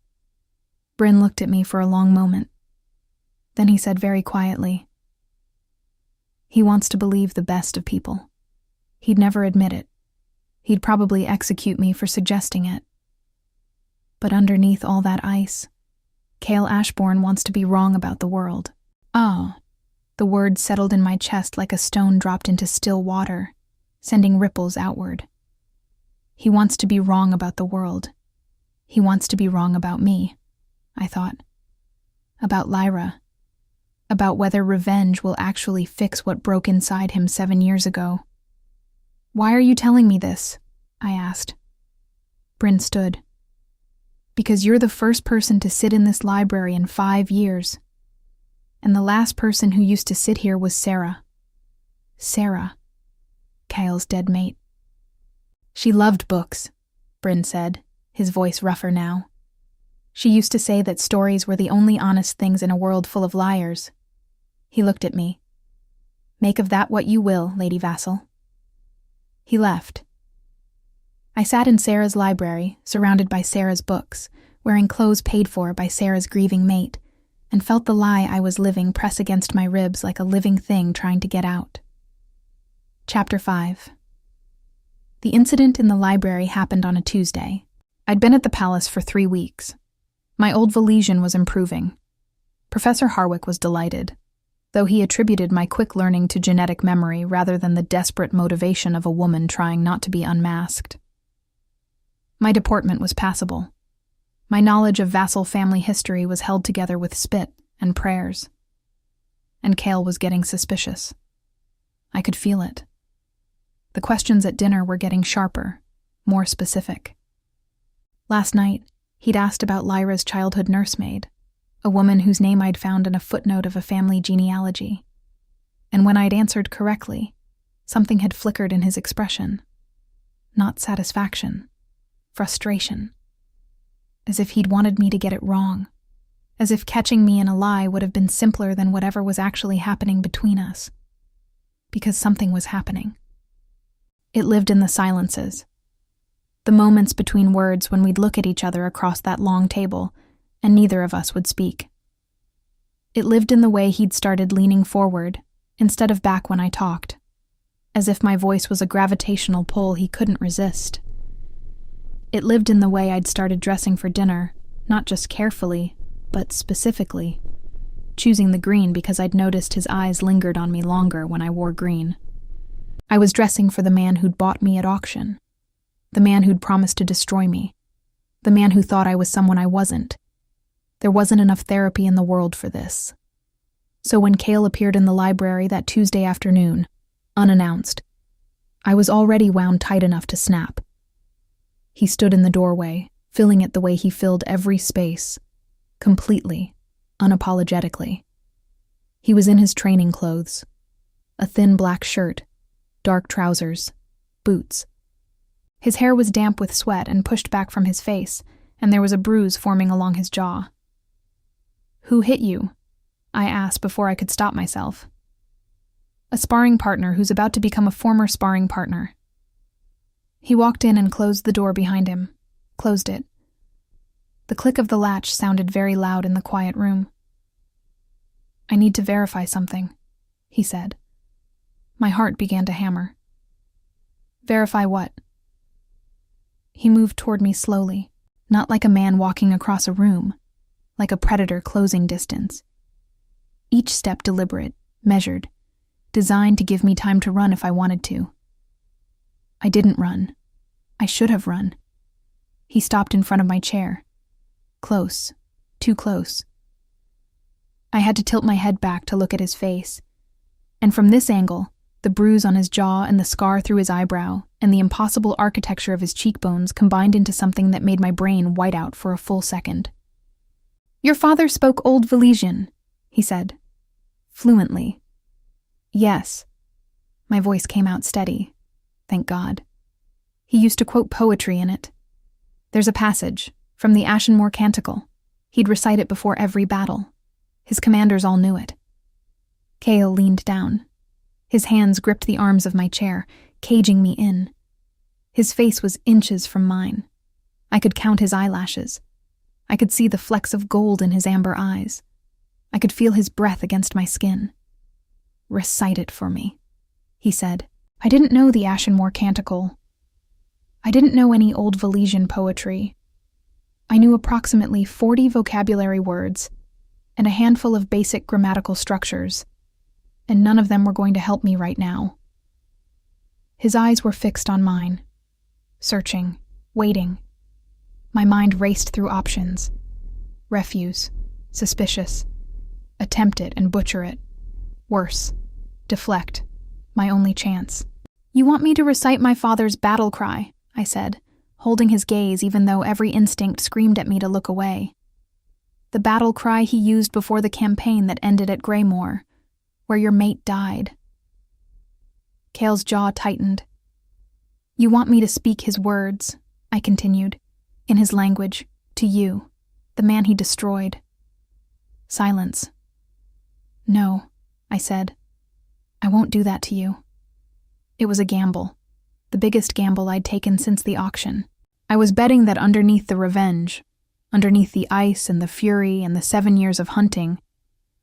Bryn looked at me for a long moment. Then he said very quietly, he wants to believe the best of people. He'd never admit it. He'd probably execute me for suggesting it. But underneath all that ice, Cale Ashbourne wants to be wrong about the world. Oh, the word settled in my chest like a stone dropped into still water, sending ripples outward. He wants to be wrong about the world. He wants to be wrong about me, I thought. About Lyra. About whether revenge will actually fix what broke inside him 7 years ago. Why are you telling me this? I asked. Bryn stood. Because you're the first person to sit in this library in 5 years. And the last person who used to sit here was Sarah. Sarah, Kyle's dead mate. She loved books, Bryn said, his voice rougher now. She used to say that stories were the only honest things in a world full of liars. He looked at me. Make of that what you will, Lady Vassal. He left. I sat in Sarah's library, surrounded by Sarah's books, wearing clothes paid for by Sarah's grieving mate, and felt the lie I was living press against my ribs like a living thing trying to get out. Chapter 5. The incident in the library happened on a Tuesday. I'd been at the palace for 3 weeks. My old Valesian was improving. Professor Harwick was delighted, though he attributed my quick learning to genetic memory rather than the desperate motivation of a woman trying not to be unmasked. My deportment was passable. My knowledge of vassal family history was held together with spit and prayers. And Cale was getting suspicious. I could feel it. The questions at dinner were getting sharper, more specific. Last night, he'd asked about Lyra's childhood nursemaid, a woman whose name I'd found in a footnote of a family genealogy. And when I'd answered correctly, something had flickered in his expression. Not satisfaction, frustration. As if he'd wanted me to get it wrong. As if catching me in a lie would have been simpler than whatever was actually happening between us. Because something was happening. It lived in the silences. The moments between words when we'd look at each other across that long table, and neither of us would speak. It lived in the way he'd started leaning forward, instead of back when I talked, as if my voice was a gravitational pull he couldn't resist. It lived in the way I'd started dressing for dinner, not just carefully, but specifically, choosing the green because I'd noticed his eyes lingered on me longer when I wore green. I was dressing for the man who'd bought me at auction. The man who'd promised to destroy me. The man who thought I was someone I wasn't. There wasn't enough therapy in the world for this. So when Cale appeared in the library that Tuesday afternoon, unannounced, I was already wound tight enough to snap. He stood in the doorway, filling it the way he filled every space, completely, unapologetically. He was in his training clothes, a thin black shirt, dark trousers, boots. His hair was damp with sweat and pushed back from his face, and there was a bruise forming along his jaw. "Who hit you?" I asked before I could stop myself. "A sparring partner who's about to become a former sparring partner." He walked in and closed the door behind him, closed it. The click of the latch sounded very loud in the quiet room. "I need to verify something," he said. My heart began to hammer. "Verify what?" He moved toward me slowly, not like a man walking across a room, like a predator closing distance. Each step deliberate, measured, designed to give me time to run if I wanted to. I didn't run. I should have run. He stopped in front of my chair. Close, too close. I had to tilt my head back to look at his face, and from this angle, the bruise on his jaw and the scar through his eyebrow and the impossible architecture of his cheekbones combined into something that made my brain white out for a full second. "Your father spoke Old Valesian," he said. Fluently. "Yes." My voice came out steady. Thank God. He used to quote poetry in it. There's a passage, from the Ashenmore Canticle. He'd recite it before every battle. His commanders all knew it. Cale leaned down. His hands gripped the arms of my chair, caging me in. His face was inches from mine. I could count his eyelashes. I could see the flecks of gold in his amber eyes. I could feel his breath against my skin. "Recite it for me," he said. I didn't know the Ashenmore Canticle. I didn't know any Old Valesian poetry. I knew approximately 40 vocabulary words and a handful of basic grammatical structures, and none of them were going to help me right now. His eyes were fixed on mine, searching, waiting. My mind raced through options. Refuse, suspicious, attempt it and butcher it. Worse, deflect, my only chance. "You want me to recite my father's battle cry," I said, holding his gaze even though every instinct screamed at me to look away. "The battle cry he used before the campaign that ended at Greymoor, where your mate died." Cale's jaw tightened. "You want me to speak his words," I continued, "in his language, to you, the man he destroyed." Silence. "No," I said. "I won't do that to you." It was a gamble, the biggest gamble I'd taken since the auction. I was betting that underneath the revenge, underneath the ice and the fury and the 7 years of hunting,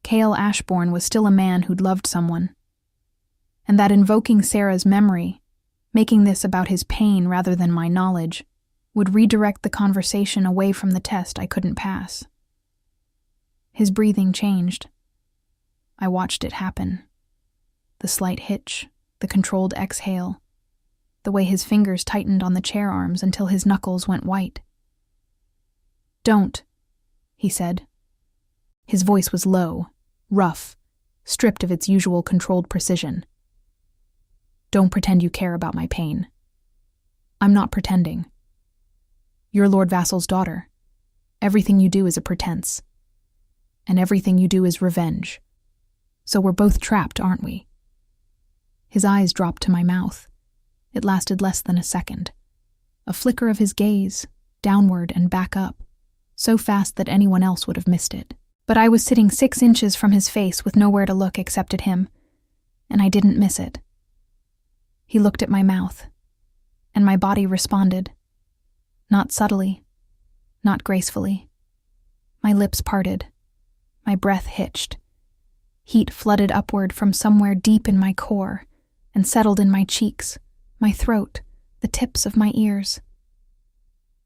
Cale Ashbourne was still a man who'd loved someone. And that invoking Sarah's memory, making this about his pain rather than my knowledge, would redirect the conversation away from the test I couldn't pass. His breathing changed. I watched it happen. The slight hitch, the controlled exhale, the way his fingers tightened on the chair arms until his knuckles went white. "Don't," he said. His voice was low, rough, stripped of its usual controlled precision. "Don't pretend you care about my pain. I'm not pretending. You're Lord Vassal's daughter. Everything you do is a pretense. And everything you do is revenge. So we're both trapped, aren't we?" His eyes dropped to my mouth. It lasted less than a second. A flicker of his gaze, downward and back up, so fast that anyone else would have missed it. But I was sitting 6 inches from his face with nowhere to look except at him, and I didn't miss it. He looked at my mouth, and my body responded. Not subtly, not gracefully. My lips parted. My breath hitched. Heat flooded upward from somewhere deep in my core and settled in my cheeks, my throat, the tips of my ears.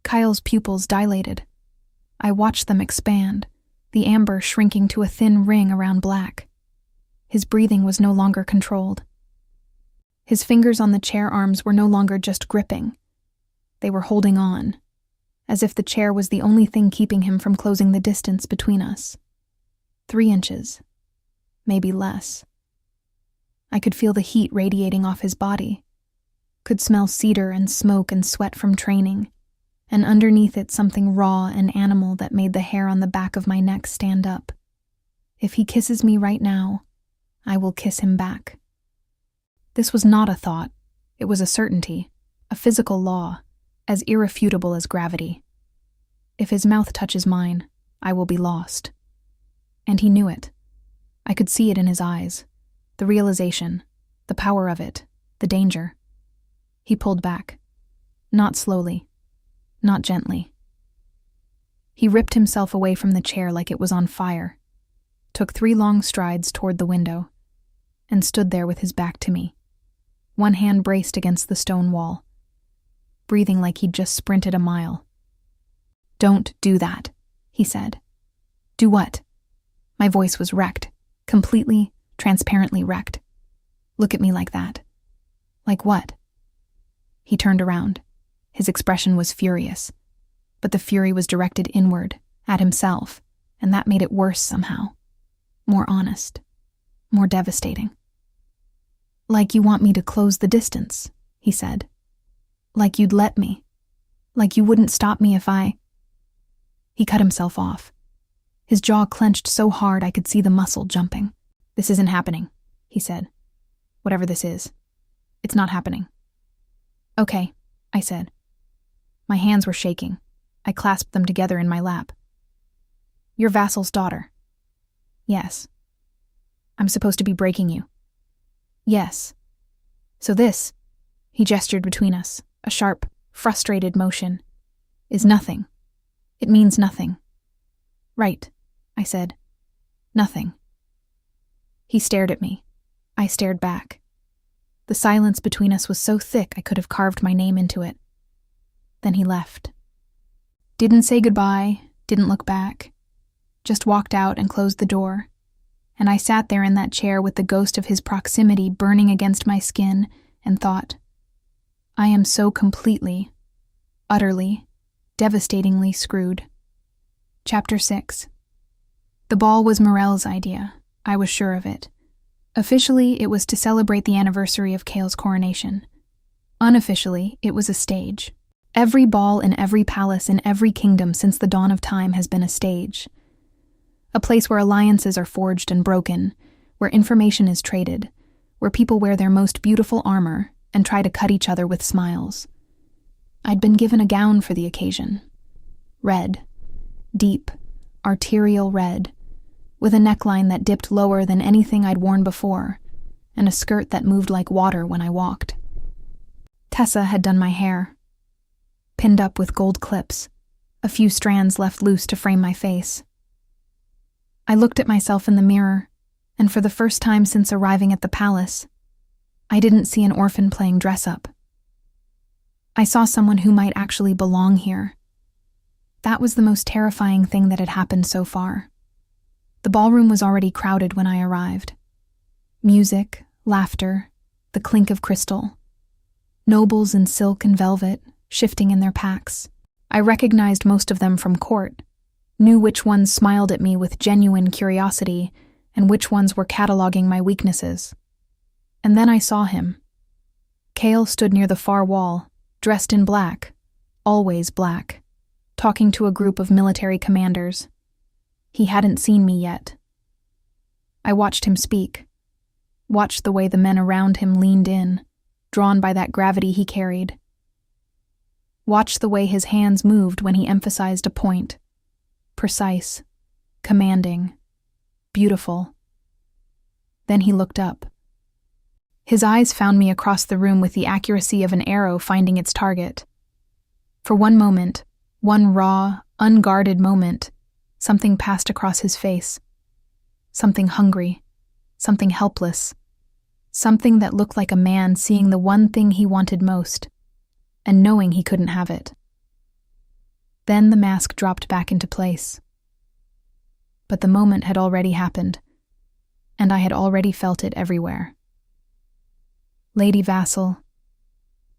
Kyle's pupils dilated. I watched them expand, the amber shrinking to a thin ring around black. His breathing was no longer controlled. His fingers on the chair arms were no longer just gripping. They were holding on, as if the chair was the only thing keeping him from closing the distance between us. 3 inches, maybe less. I could feel the heat radiating off his body, could smell cedar and smoke and sweat from training, and underneath it something raw and animal that made the hair on the back of my neck stand up. If he kisses me right now, I will kiss him back. This was not a thought. It was a certainty, a physical law, as irrefutable as gravity. If his mouth touches mine, I will be lost. And he knew it. I could see it in his eyes, the realization, the power of it, the danger. He pulled back. Not slowly, not gently. He ripped himself away from the chair like it was on fire, took 3 long strides toward the window, and stood there with his back to me, one hand braced against the stone wall, breathing like he'd just sprinted a mile. "Don't do that," he said. "Do what?" My voice was wrecked, completely, transparently wrecked. "Look at me like that." "Like what?" He turned around. His expression was furious, but the fury was directed inward, at himself, and that made it worse somehow. More honest, more devastating. "Like you want me to close the distance," he said. "Like you'd let me. Like you wouldn't stop me if I—" He cut himself off. His jaw clenched so hard I could see the muscle jumping. "This isn't happening," he said. "Whatever this is. It's not happening." "Okay," I said. My hands were shaking. I clasped them together in my lap. "You're Vassal's daughter." "Yes." "I'm supposed to be breaking you." Yes. So this, he gestured between us, a sharp, frustrated motion, is nothing. It means nothing. Right, I said. Nothing. He stared at me. I stared back. The silence between us was so thick I could have carved my name into it. Then he left. Didn't say goodbye, didn't look back. Just walked out and closed the door. And I sat there in that chair with the ghost of his proximity burning against my skin and thought, I am so completely, utterly, devastatingly screwed. Chapter 6. The ball was Morel's idea. I was sure of it. Officially, it was to celebrate the anniversary of Kale's coronation. Unofficially, it was a stage. Every ball in every palace in every kingdom since the dawn of time has been a stage. A place where alliances are forged and broken, where information is traded, where people wear their most beautiful armor and try to cut each other with smiles. I'd been given a gown for the occasion. Red. Deep, arterial red, with a neckline that dipped lower than anything I'd worn before, and a skirt that moved like water when I walked. Tessa had done my hair, pinned up with gold clips, a few strands left loose to frame my face. I looked at myself in the mirror, and for the first time since arriving at the palace, I didn't see an orphan playing dress-up. I saw someone who might actually belong here. That was the most terrifying thing that had happened so far. The ballroom was already crowded when I arrived. Music, laughter, the clink of crystal. Nobles in silk and velvet, shifting in their packs. I recognized most of them from court, knew which ones smiled at me with genuine curiosity and which ones were cataloging my weaknesses. And then I saw him. Kale stood near the far wall, dressed in black, always black, talking to a group of military commanders. He hadn't seen me yet. I watched him speak, watched the way the men around him leaned in, drawn by that gravity he carried. Watched the way his hands moved when he emphasized a point. Precise, commanding, beautiful. Then he looked up. His eyes found me across the room with the accuracy of an arrow finding its target. For one moment, one raw, unguarded moment, something passed across his face. Something hungry, something helpless, something that looked like a man seeing the one thing he wanted most, and knowing he couldn't have it. Then the mask dropped back into place. But the moment had already happened, and I had already felt it everywhere. Lady Vassal,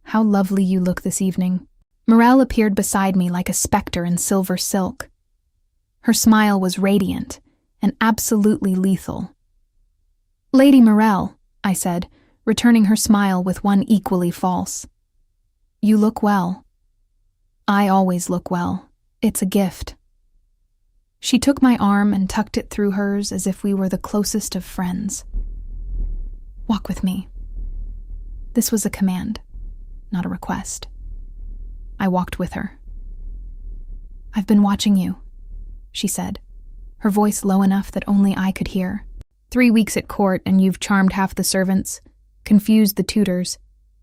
how lovely you look this evening. Morel appeared beside me like a specter in silver silk. Her smile was radiant and absolutely lethal. Lady Morel, I said, returning her smile with one equally false. You look well. I always look well. It's a gift. She took my arm and tucked it through hers as if we were the closest of friends. Walk with me. This was a command, not a request. I walked with her. I've been watching you, she said, her voice low enough that only I could hear. 3 weeks at court and you've charmed half the servants, confused the tutors,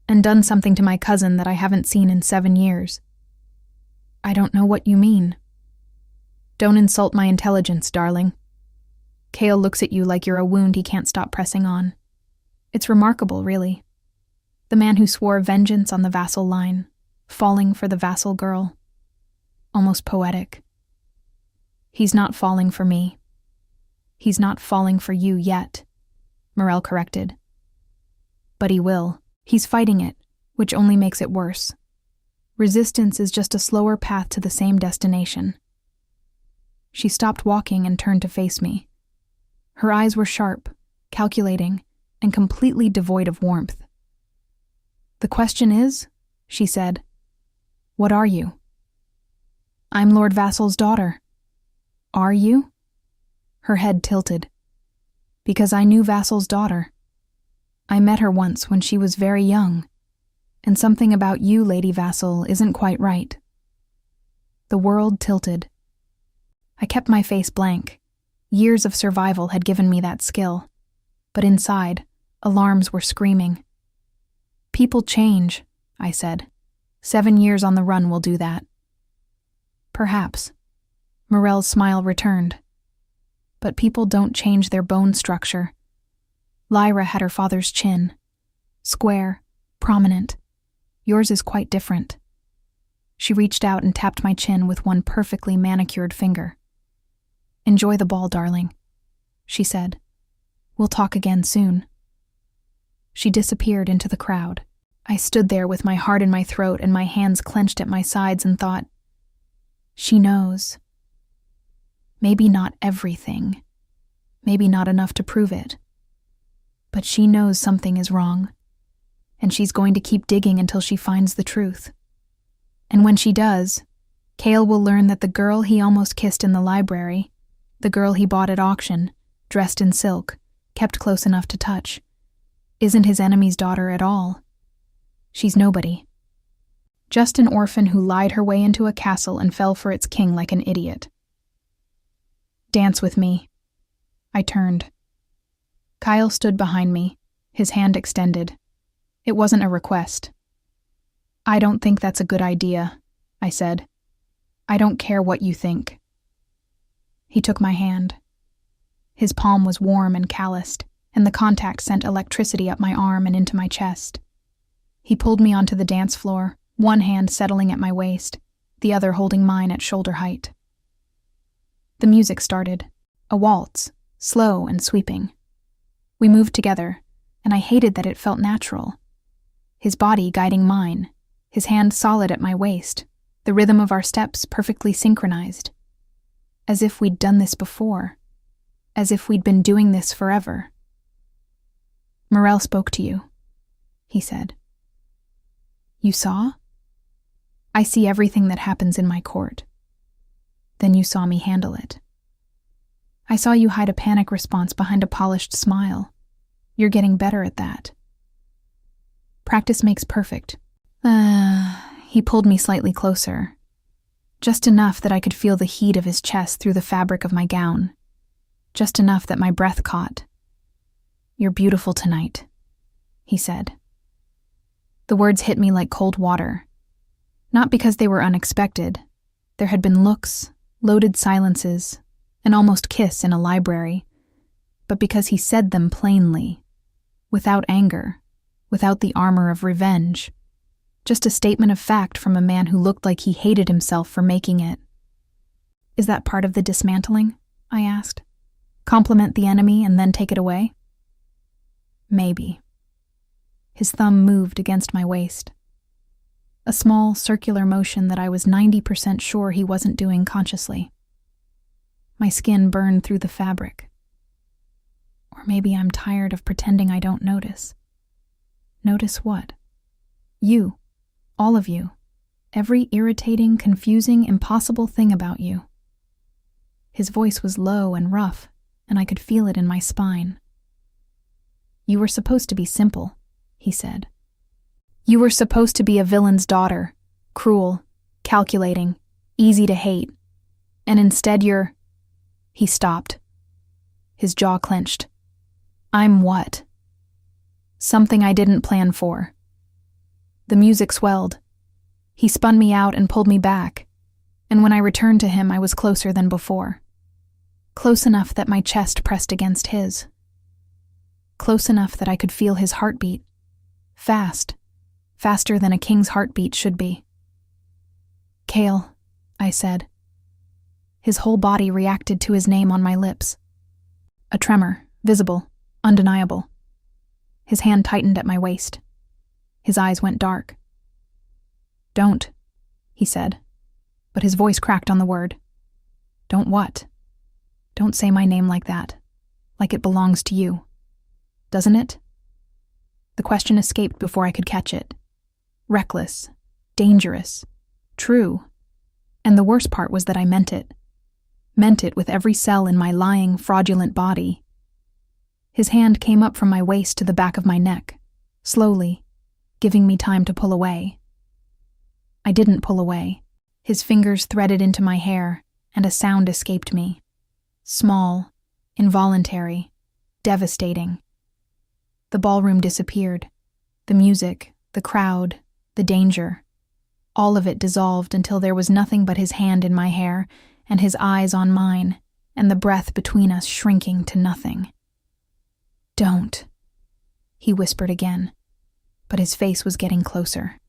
and done something to my cousin that I haven't seen in 7 years. I don't know what you mean. Don't insult my intelligence, darling. Kale looks at you like you're a wound he can't stop pressing on. It's remarkable, really. The man who swore vengeance on the vassal line, falling for the vassal girl. Almost poetic. He's not falling for me. He's not falling for you yet, Morel corrected. But he will. He's fighting it, which only makes it worse. Resistance is just a slower path to the same destination. She stopped walking and turned to face me. Her eyes were sharp, calculating, and completely devoid of warmth. The question is, she said, what are you? I'm Lord Vassal's daughter. Are you? Her head tilted. Because I knew Vassal's daughter. I met her once when she was very young, and something about you, Lady Vassal, isn't quite right. The world tilted. I kept my face blank. Years of survival had given me that skill. But inside, Alarms were screaming. "People change," I said. 7 years on the run will do that. "Perhaps." Morel's smile returned. "But people don't change their bone structure." Lyra had her father's chin. Square, prominent. Yours is quite different. She reached out and tapped my chin with one perfectly manicured finger. "Enjoy the ball, darling," she said. "We'll talk again soon." She disappeared into the crowd. I stood there with my heart in my throat and my hands clenched at my sides and thought, she knows. Maybe not everything. Maybe not enough to prove it. But she knows something is wrong. And she's going to keep digging until she finds the truth. And when she does, Cale will learn that the girl he almost kissed in the library, the girl he bought at auction, dressed in silk, kept close enough to touch, isn't his enemy's daughter at all. She's nobody. Just an orphan who lied her way into a castle and fell for its king like an idiot. "Dance with me." I turned. Kyle stood behind me, his hand extended. It wasn't a request. "I don't think that's a good idea," I said. "I don't care what you think." He took my hand. His palm was warm and calloused, and the contact sent electricity up my arm and into my chest. He pulled me onto the dance floor, one hand settling at my waist, the other holding mine at shoulder height. The music started, a waltz, slow and sweeping. We moved together, and I hated that it felt natural. His body guiding mine, his hand solid at my waist, the rhythm of our steps perfectly synchronized. As if we'd done this before. As if we'd been doing this forever. "Morel spoke to you," he said. "You saw?" "I see everything that happens in my court." "Then you saw me handle it." "I saw you hide a panic response behind a polished smile. You're getting better at that." "Practice makes perfect." He pulled me slightly closer. Just enough that I could feel the heat of his chest through the fabric of my gown. Just enough that my breath caught. "You're beautiful tonight," he said. The words hit me like cold water. Not because they were unexpected. There had been looks, loaded silences, an almost kiss in a library, but because he said them plainly, without anger, without the armor of revenge. Just a statement of fact from a man who looked like he hated himself for making it. "Is that part of the dismantling?" I asked. "Compliment the enemy and then take it away?" "Maybe." His thumb moved against my waist. A small, circular motion that I was 90% sure he wasn't doing consciously. My skin burned through the fabric. Or maybe I'm tired of pretending I don't notice. Notice what? You. All of you. Every irritating, confusing, impossible thing about you. His voice was low and rough, and I could feel it in my spine. "You were supposed to be simple," he said. "You were supposed to be a villain's daughter, cruel, calculating, easy to hate. And instead you're—" He stopped. His jaw clenched. "I'm what?" Something I didn't plan for. The music swelled. He spun me out and pulled me back, and when I returned to him I was closer than before. Close enough that my chest pressed against his. Close enough that I could feel his heartbeat. Fast. Faster than a king's heartbeat should be. "Cale," I said. His whole body reacted to his name on my lips. A tremor, visible, undeniable. His hand tightened at my waist. His eyes went dark. "Don't," he said, but his voice cracked on the word. "Don't what?" "Don't say my name like that, like it belongs to you. Doesn't it?" The question escaped before I could catch it. Reckless, dangerous, true. And the worst part was that I meant it. Meant it with every cell in my lying, fraudulent body. His hand came up from my waist to the back of my neck, slowly, giving me time to pull away. I didn't pull away. His fingers threaded into my hair, and a sound escaped me. Small, involuntary, devastating. The ballroom disappeared. The music, the crowd, the danger. All of it dissolved until there was nothing but his hand in my hair and his eyes on mine, and the breath between us shrinking to nothing. "Don't," he whispered again, but his face was getting closer.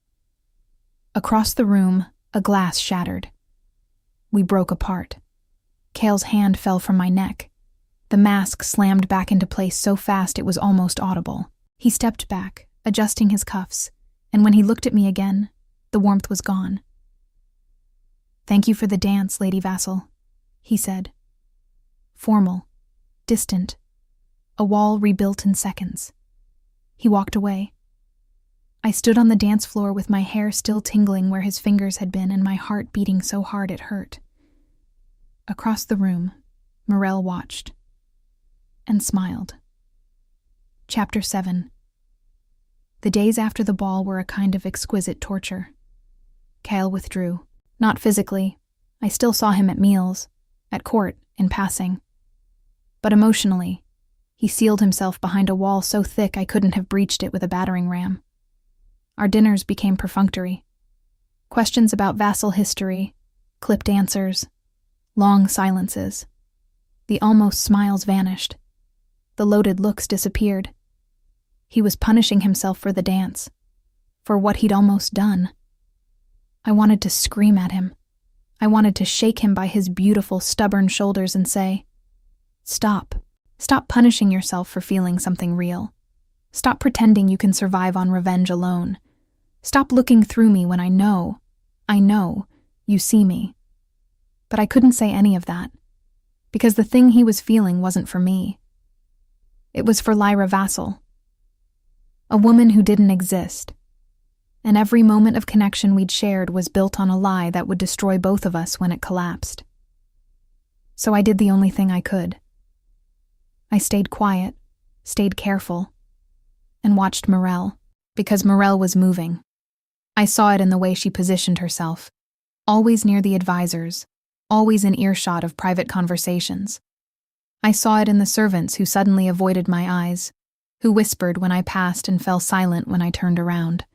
Across the room, a glass shattered. We broke apart. Cale's hand fell from my neck. The mask slammed back into place so fast it was almost audible. He stepped back, adjusting his cuffs, and when he looked at me again, the warmth was gone. "Thank you for the dance, Lady Vassal," he said. Formal, distant, a wall rebuilt in seconds. He walked away. I stood on the dance floor with my hair still tingling where his fingers had been and my heart beating so hard it hurt. Across the room, Morel watched and smiled. Chapter 7. The days after the ball were a kind of exquisite torture. Cale withdrew. Not physically. I still saw him at meals, at court, in passing. But emotionally, he sealed himself behind a wall so thick I couldn't have breached it with a battering ram. Our dinners became perfunctory. Questions about vassal history, clipped answers, long silences. The almost smiles vanished. The loaded looks disappeared. He was punishing himself for the dance, for what he'd almost done. I wanted to scream at him. I wanted to shake him by his beautiful, stubborn shoulders and say, "Stop. Stop punishing yourself for feeling something real. Stop pretending you can survive on revenge alone. Stop looking through me when I know, you see me." But I couldn't say any of that, because the thing he was feeling wasn't for me. It was for Lyra Vassal, a woman who didn't exist, and every moment of connection we'd shared was built on a lie that would destroy both of us when it collapsed. So I did the only thing I could. I stayed quiet, stayed careful, and watched Morel, because Morel was moving. I saw it in the way she positioned herself, always near the advisors, always in earshot of private conversations. I saw it in the servants who suddenly avoided my eyes, who whispered when I passed and fell silent when I turned around.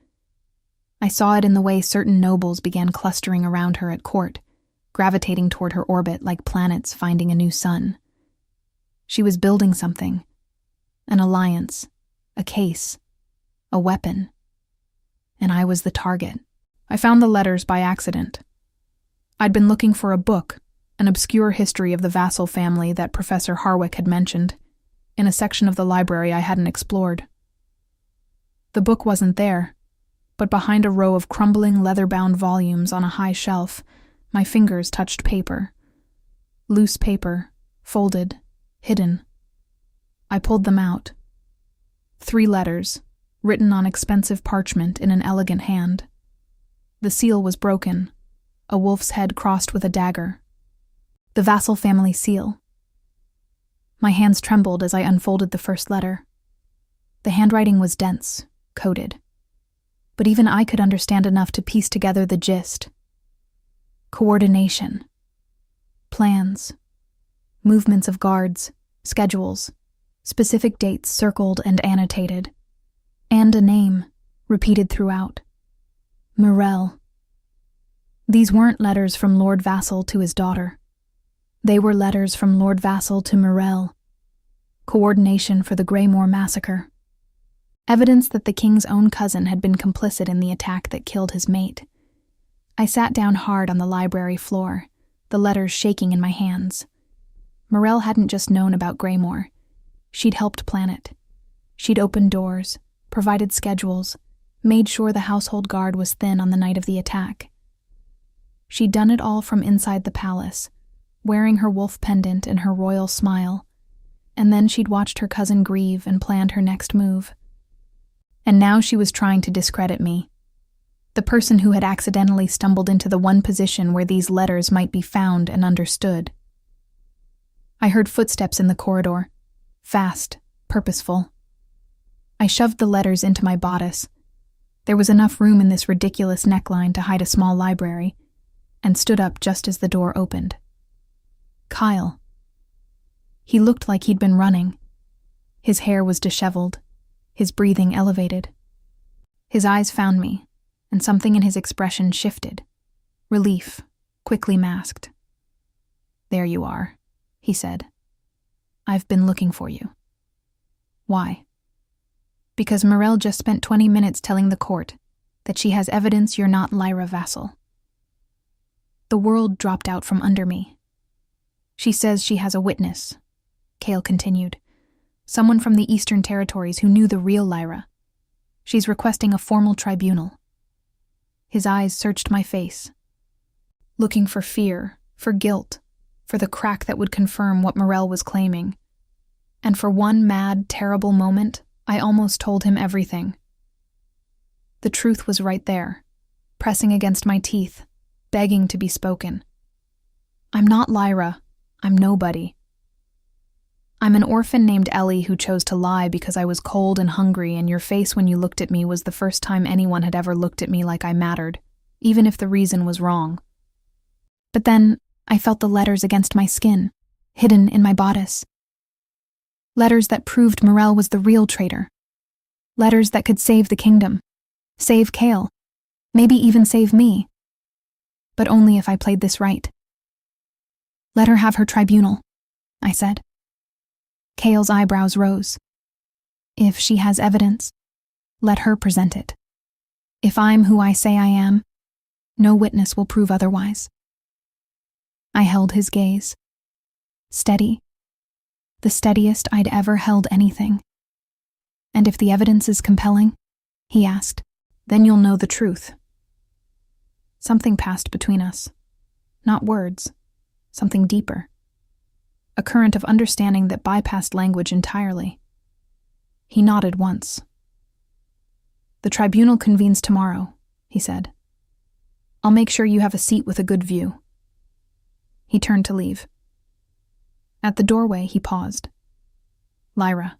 I saw it in the way certain nobles began clustering around her at court, gravitating toward her orbit like planets finding a new sun. She was building something, an alliance, a case, a weapon, and I was the target. I found the letters by accident. I'd been looking for a book, an obscure history of the Vassal family that Professor Harwick had mentioned, in a section of the library I hadn't explored. The book wasn't there, but behind a row of crumbling leather-bound volumes on a high shelf, my fingers touched paper. Loose paper, folded, hidden. I pulled them out. 3 letters, written on expensive parchment in an elegant hand. The seal was broken, a wolf's head crossed with a dagger. The Vassal family seal. My hands trembled as I unfolded the first letter. The handwriting was dense, coded. But even I could understand enough to piece together the gist. Coordination. Plans. Movements of guards, schedules, specific dates circled and annotated. And a name, repeated throughout. Morel. These weren't letters from Lord Vassal to his daughter. They were letters from Lord Vassal to Morel. Coordination for the Greymoor massacre. Evidence that the king's own cousin had been complicit in the attack that killed his mate. I sat down hard on the library floor, the letters shaking in my hands. Morel hadn't just known about Greymoor. She'd helped plan it. She'd opened doors, provided schedules, made sure the household guard was thin on the night of the attack. She'd done it all from inside the palace, wearing her wolf pendant and her royal smile, and then she'd watched her cousin grieve and planned her next move. And now she was trying to discredit me, the person who had accidentally stumbled into the one position where these letters might be found and understood. I heard footsteps in the corridor, fast, purposeful. I shoved the letters into my bodice. There was enough room in this ridiculous neckline to hide a small library, and stood up just as the door opened. Kyle. He looked like he'd been running. His hair was disheveled, His breathing elevated. His eyes found me, and something in his expression shifted. Relief, quickly masked. "There you are," he said. "I've been looking for you." "Why?" "Because Morel just spent 20 minutes telling the court that she has evidence you're not Lyra Vassal." The world dropped out from under me. "She says she has a witness," Cale continued. "Someone from the Eastern Territories who knew the real Lyra. She's requesting a formal tribunal." His eyes searched my face, looking for fear, for guilt, for the crack that would confirm what Morel was claiming. And for one mad, terrible moment, I almost told him everything. The truth was right there, pressing against my teeth, begging to be spoken. "I'm not Lyra. I'm nobody. I'm an orphan named Ellie who chose to lie because I was cold and hungry, and your face when you looked at me was the first time anyone had ever looked at me like I mattered, even if the reason was wrong. But then I felt the letters against my skin, hidden in my bodice. Letters that proved Morel was the real traitor. Letters that could save the kingdom, save Cale, maybe even save me. But only if I played this right." "Let her have her tribunal," I said. Cale's eyebrows rose. "If she has evidence, let her present it. If I'm who I say I am, no witness will prove otherwise." I held his gaze. Steady. The steadiest I'd ever held anything. "And if the evidence is compelling," he asked, "then you'll know the truth." Something passed between us. Not words. Something deeper. A current of understanding that bypassed language entirely. He nodded once. "The tribunal convenes tomorrow," he said. "I'll make sure you have a seat with a good view." He turned to leave. At the doorway, he paused. "Lyra."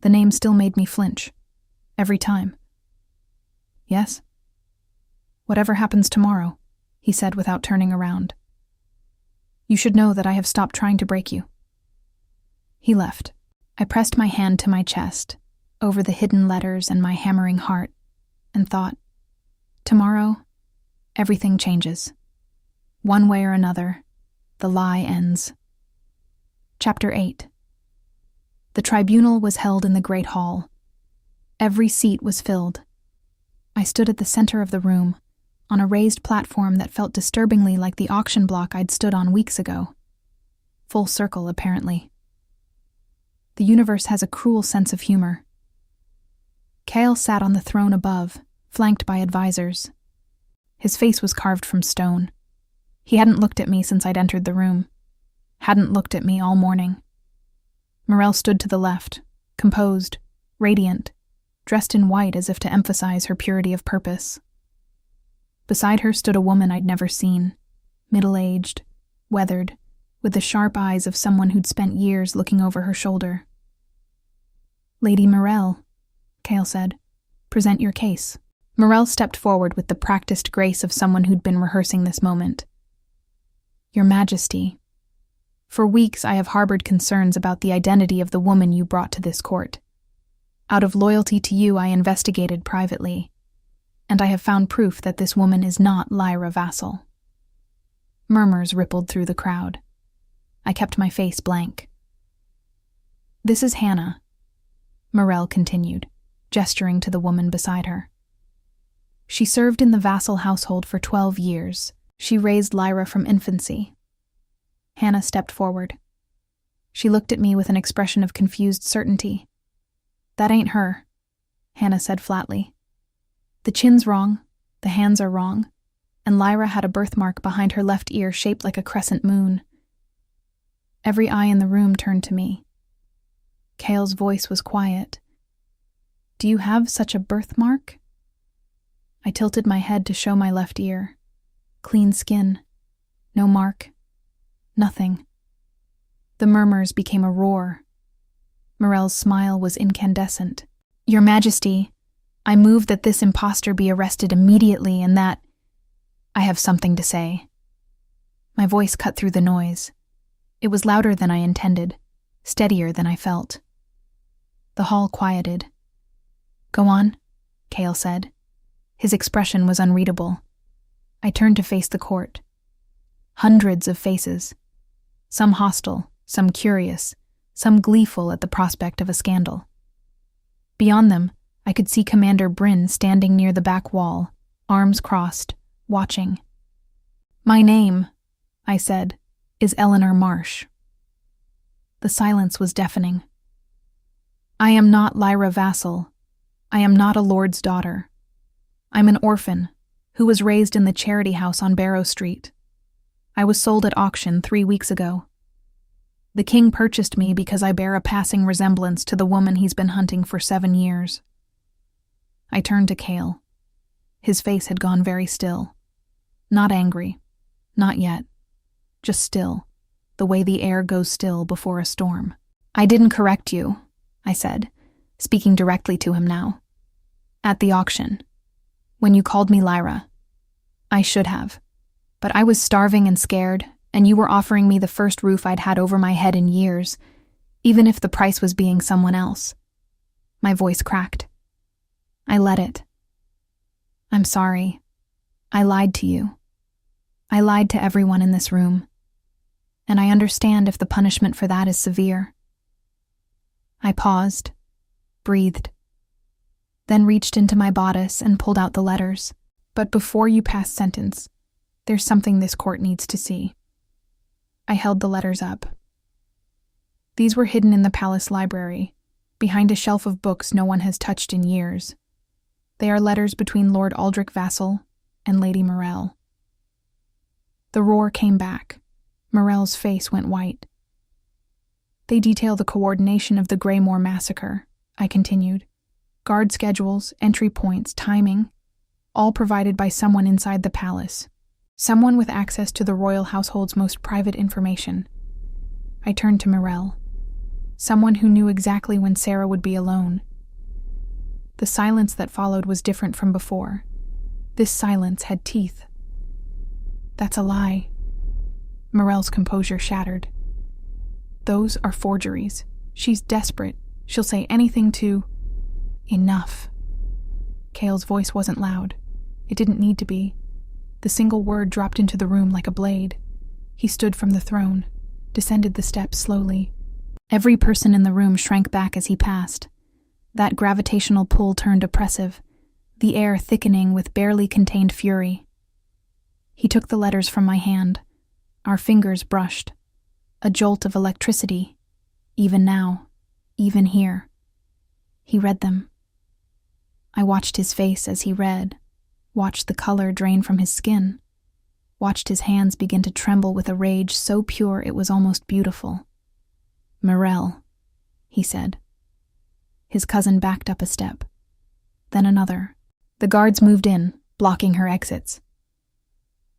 The name still made me flinch. Every time. "Yes?" "Whatever happens tomorrow," he said without turning around, "you should know that I have stopped trying to break you." He left. I pressed my hand to my chest, over the hidden letters and my hammering heart, and thought, tomorrow, everything changes. One way or another, the lie ends. Chapter 8. The tribunal was held in the great hall. Every seat was filled. I stood at the center of the room, on a raised platform that felt disturbingly like the auction block I'd stood on weeks ago. Full circle, apparently. The universe has a cruel sense of humor. Cale sat on the throne above, flanked by advisors. His face was carved from stone. He hadn't looked at me since I'd entered the room. Hadn't looked at me all morning. Morel stood to the left, composed, radiant, dressed in white as if to emphasize her purity of purpose. Beside her stood a woman I'd never seen, middle-aged, weathered, with the sharp eyes of someone who'd spent years looking over her shoulder. "Lady Morel," Cale said, "present your case." Morel stepped forward with the practiced grace of someone who'd been rehearsing this moment. "Your Majesty, for weeks I have harbored concerns about the identity of the woman you brought to this court. Out of loyalty to you, I investigated privately, and I have found proof that this woman is not Lyra Vassal." Murmurs rippled through the crowd. I kept my face blank. "This is Hannah," Morel continued, gesturing to the woman beside her. "She served in the Vassal household for 12 years. She raised Lyra from infancy." Hannah stepped forward. She looked at me with an expression of confused certainty. "That ain't her," Hannah said flatly. "The chin's wrong, the hands are wrong, and Lyra had a birthmark behind her left ear shaped like a crescent moon." Every eye in the room turned to me. Cale's voice was quiet. "Do you have such a birthmark?" I tilted my head to show my left ear. Clean skin. No mark. Nothing. The murmurs became a roar. Morel's smile was incandescent. "Your Majesty, I move that this impostor be arrested immediately and that I have something to say." My voice cut through the noise. It was louder than I intended, steadier than I felt. The hall quieted. "Go on," Cale said. His expression was unreadable. I turned to face the court. Hundreds of faces. Some hostile, some curious, some gleeful at the prospect of a scandal. Beyond them, I could see Commander Bryn standing near the back wall, arms crossed, watching. "My name," I said, "is Eleanor Marsh." The silence was deafening. "I am not Lyra Vassal. I am not a lord's daughter. I'm an orphan who was raised in the charity house on Barrow Street. I was sold at auction 3 weeks ago. The king purchased me because I bear a passing resemblance to the woman he's been hunting for 7 years." I turned to Cale. His face had gone very still. Not angry. Not yet. Just still, the way the air goes still before a storm. "I didn't correct you," I said, speaking directly to him now. "At the auction. When you called me Lyra. I should have. But I was starving and scared, and you were offering me the first roof I'd had over my head in years, even if the price was being someone else." My voice cracked. I let it. "I'm sorry. I lied to you. I lied to everyone in this room. And I understand if the punishment for that is severe." I paused, breathed, then reached into my bodice and pulled out the letters. "But before you pass sentence, there's something this court needs to see." I held the letters up. These were hidden in the palace library, behind a shelf of books no one has touched in years. They are letters between Lord Aldrich Vassal and Lady Morell. The roar came back. Morell's face went white. "They detail the coordination of the Greymore massacre," I continued. "Guard schedules, entry points, timing, all provided by someone inside the palace. Someone with access to the royal household's most private information." I turned to Morell. Someone who knew exactly when Sarah would be alone. The silence that followed was different from before. This silence had teeth. "That's a lie." Morell's composure shattered. "Those are forgeries. She's desperate. She'll say anything to—" "Enough." Cale's voice wasn't loud. It didn't need to be. The single word dropped into the room like a blade. He stood from the throne, descended the steps slowly. Every person in the room shrank back as he passed. That gravitational pull turned oppressive, the air thickening with barely contained fury. He took the letters from my hand. Our fingers brushed. A jolt of electricity. Even now. Even here. He read them. I watched his face as he read, watched the color drain from his skin, watched his hands begin to tremble with a rage so pure it was almost beautiful. "Morell," he said. His cousin backed up a step, then another. The guards moved in, blocking her exits.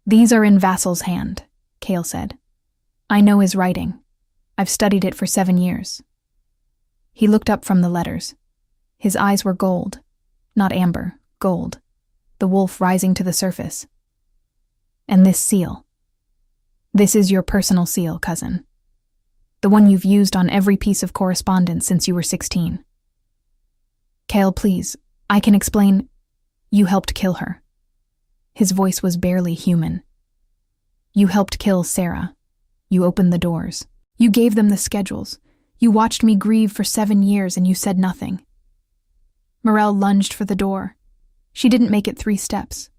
"These are in Vassal's hand," Cale said. "I know his writing. I've studied it for 7 years." He looked up from the letters. His eyes were gold, not amber, gold, the wolf rising to the surface. "And this seal. This is your personal seal, cousin. The one you've used on every piece of correspondence since you were 16. Cale, please, I can explain. You helped kill her." His voice was barely human. "You helped kill Sarah. You opened the doors. You gave them the schedules. You watched me grieve for 7 years and you said nothing." Morell lunged for the door. She didn't make it 3 steps.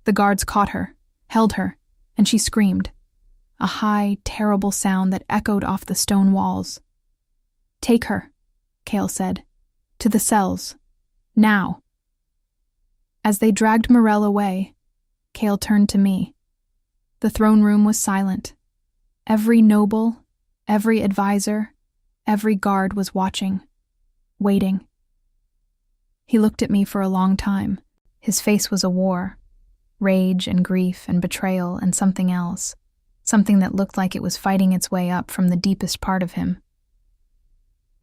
The guards caught her, held her, and she screamed. A high, terrible sound that echoed off the stone walls. "Take her," Cale said. "To the cells. Now." As they dragged Morell away, Cale turned to me. The throne room was silent. Every noble, every advisor, every guard was watching, waiting. He looked at me for a long time. His face was a war. Rage and grief and betrayal and something else. Something that looked like it was fighting its way up from the deepest part of him.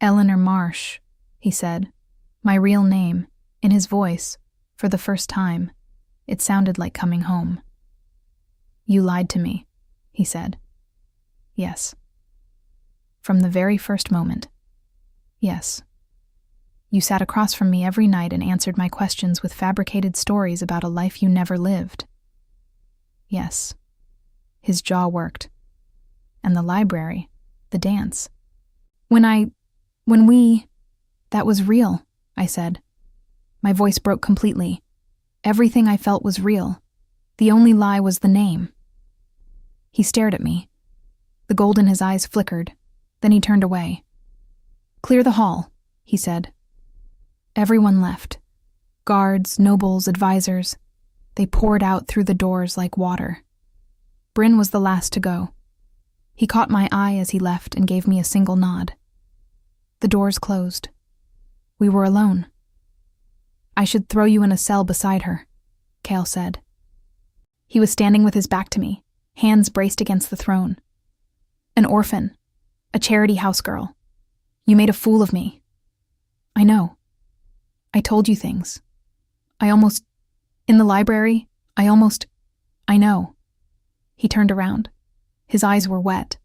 "Eleanor Marsh," he said. My real name, in his voice, for the first time. It sounded like coming home. "You lied to me," he said. "Yes." "From the very first moment." "Yes." You sat across from me every night and answered my questions with fabricated stories about a life you never lived. Yes. His jaw worked. And the library, the dance. That was real, I said. My voice broke completely. Everything I felt was real. The only lie was the name. He stared at me. The gold in his eyes flickered. Then he turned away. "Clear the hall," he said. Everyone left. Guards, nobles, advisors. They poured out through the doors like water. Bryn was the last to go. He caught my eye as he left and gave me a single nod. The doors closed. We were alone. "I should throw you in a cell beside her," Cale said. He was standing with his back to me, hands braced against the throne. "An orphan. A charity house girl. You made a fool of me. I know. I told you things. In the library, I know." He turned around. His eyes were wet.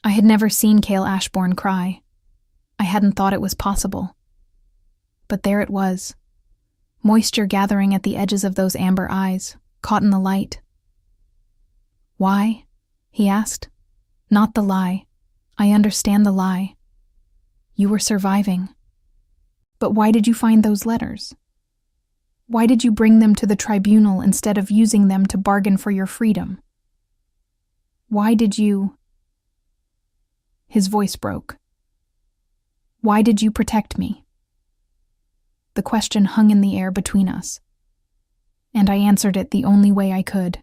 I had never seen Cale Ashbourne cry. I hadn't thought it was possible. But there it was. Moisture gathering at the edges of those amber eyes, caught in the light. "Why?" he asked. "Not the lie. I understand the lie. You were surviving. But why did you find those letters? Why did you bring them to the tribunal instead of using them to bargain for your freedom? Why did you—" His voice broke. "Why did you protect me?" The question hung in the air between us, and I answered it the only way I could.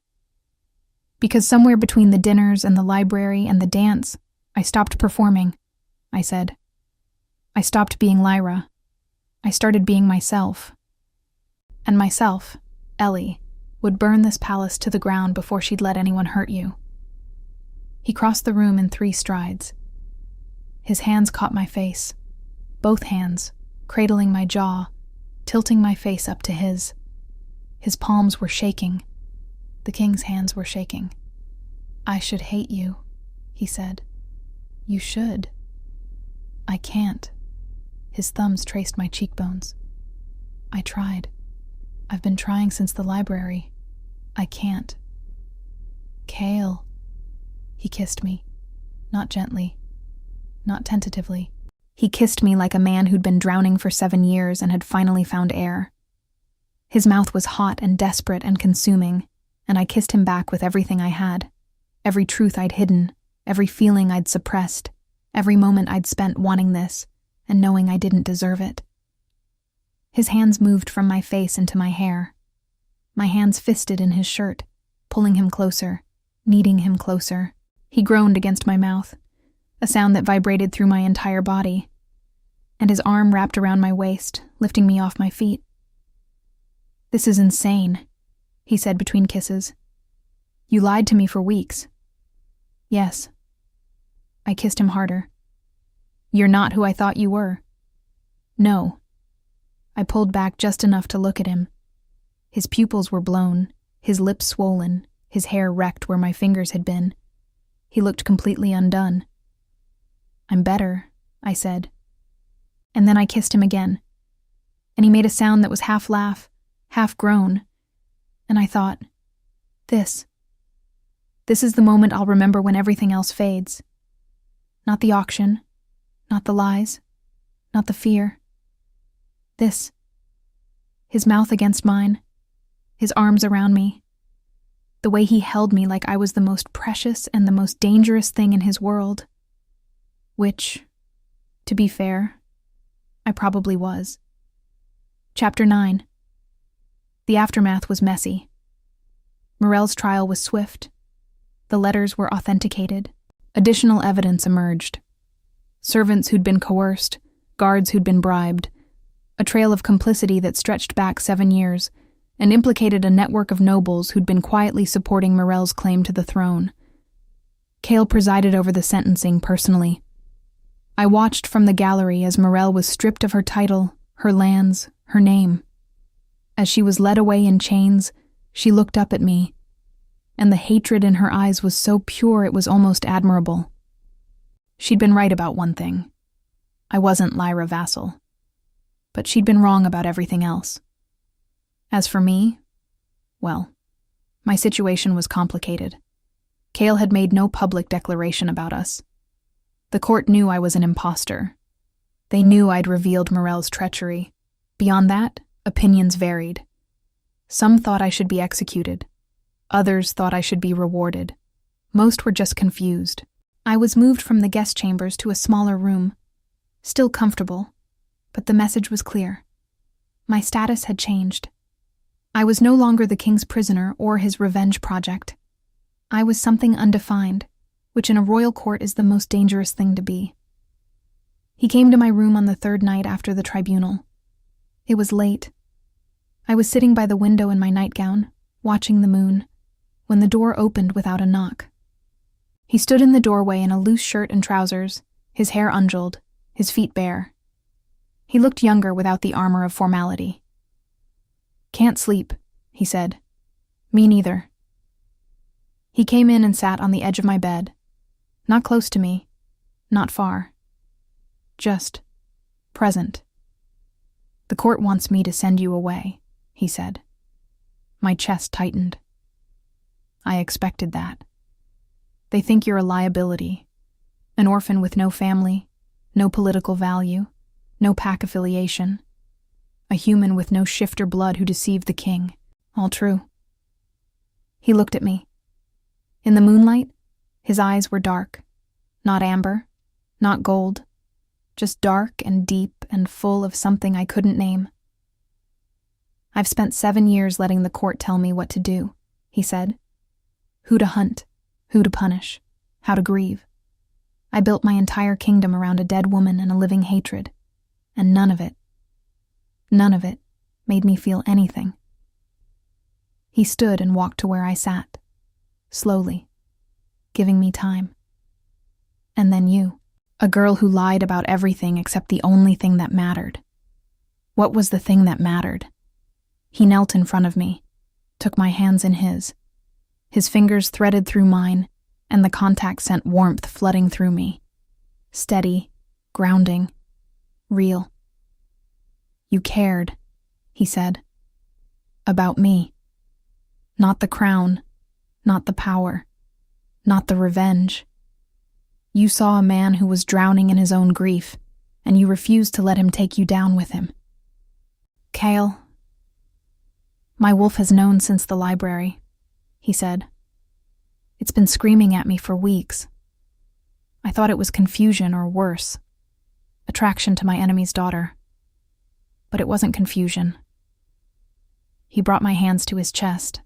Because somewhere between the dinners and the library and the dance, I stopped performing, I said. I stopped being Lyra. I started being myself. And myself, Ellie, would burn this palace to the ground before she'd let anyone hurt you. He crossed the room in 3 strides. His hands caught my face, both hands, cradling my jaw, tilting my face up to his. His palms were shaking. The king's hands were shaking. "I should hate you," he said. "You should." "I can't." His thumbs traced my cheekbones. "I tried. I've been trying since the library. I can't." "Cale." He kissed me. Not gently. Not tentatively. He kissed me like a man who'd been drowning for 7 years and had finally found air. His mouth was hot and desperate and consuming, and I kissed him back with everything I had. Every truth I'd hidden, every feeling I'd suppressed, every moment I'd spent wanting this and knowing I didn't deserve it. His hands moved from my face into my hair. My hands fisted in his shirt, pulling him closer, kneading him closer. He groaned against my mouth, a sound that vibrated through my entire body, and his arm wrapped around my waist, lifting me off my feet. "This is insane," he said between kisses. "You lied to me for weeks." "Yes." I kissed him harder. "You're not who I thought you were." "No." I pulled back just enough to look at him. His pupils were blown, his lips swollen, his hair wrecked where my fingers had been. He looked completely undone. "I'm better," I said. And then I kissed him again. And he made a sound that was half laugh, half groan. And I thought, This is the moment I'll remember when everything else fades. Not the auction, not the lies, not the fear. This. His mouth against mine, his arms around me. The way he held me like I was the most precious and the most dangerous thing in his world. Which, to be fair, I probably was. Chapter 9. The aftermath was messy. Morel's trial was swift. The letters were authenticated. Additional evidence emerged. Servants who'd been coerced, guards who'd been bribed, a trail of complicity that stretched back 7 years and implicated a network of nobles who'd been quietly supporting Morel's claim to the throne. Cale presided over the sentencing personally. I watched from the gallery as Morel was stripped of her title, her lands, her name. As she was led away in chains, she looked up at me, and the hatred in her eyes was so pure it was almost admirable. She'd been right about one thing. I wasn't Lyra Vassal. but she'd been wrong about everything else. As for me, well, my situation was complicated. Cale had made no public declaration about us. The court knew I was an imposter. They knew I'd revealed Morel's treachery. Beyond that, opinions varied. Some thought I should be executed. Others thought I should be rewarded. Most were just confused. I was moved from the guest chambers to a smaller room. Still comfortable, but the message was clear. My status had changed. I was no longer the king's prisoner or his revenge project. I was something undefined, which in a royal court is the most dangerous thing to be. He came to my room on the third night after the tribunal. It was late. I was sitting by the window in my nightgown, watching the moon, when the door opened without a knock. He stood in the doorway in a loose shirt and trousers, his hair unjuled, his feet bare. He looked younger without the armor of formality. "Can't sleep," he said. "Me neither." He came in and sat on the edge of my bed. Not close to me, not far. Just present. "The court wants me to send you away," he said. My chest tightened. I expected that. They think you're a liability, an orphan with no family, no political value, no pack affiliation, a human with no shifter blood who deceived the king. All true. He looked at me. In the moonlight, his eyes were dark, not amber, not gold, just dark and deep and full of something I couldn't name. "I've spent 7 years letting the court tell me what to do," he said. "Who to hunt, who to punish, how to grieve. I built my entire kingdom around a dead woman and a living hatred, and none of it made me feel anything." He stood and walked to where I sat, slowly, giving me time. "And then you, a girl who lied about everything except the only thing that mattered. What was the thing that mattered?" He knelt in front of me, took my hands in his. His fingers threaded through mine, and the contact sent warmth flooding through me. Steady, grounding, real. "You cared," he said. "About me. Not the crown, not the power, not the revenge. You saw a man who was drowning in his own grief, and you refused to let him take you down with him. Cale, my wolf has known since the library," he said. "It's been screaming at me for weeks. I thought it was confusion or worse, attraction to my enemy's daughter. But it wasn't confusion." He brought my hands to his chest.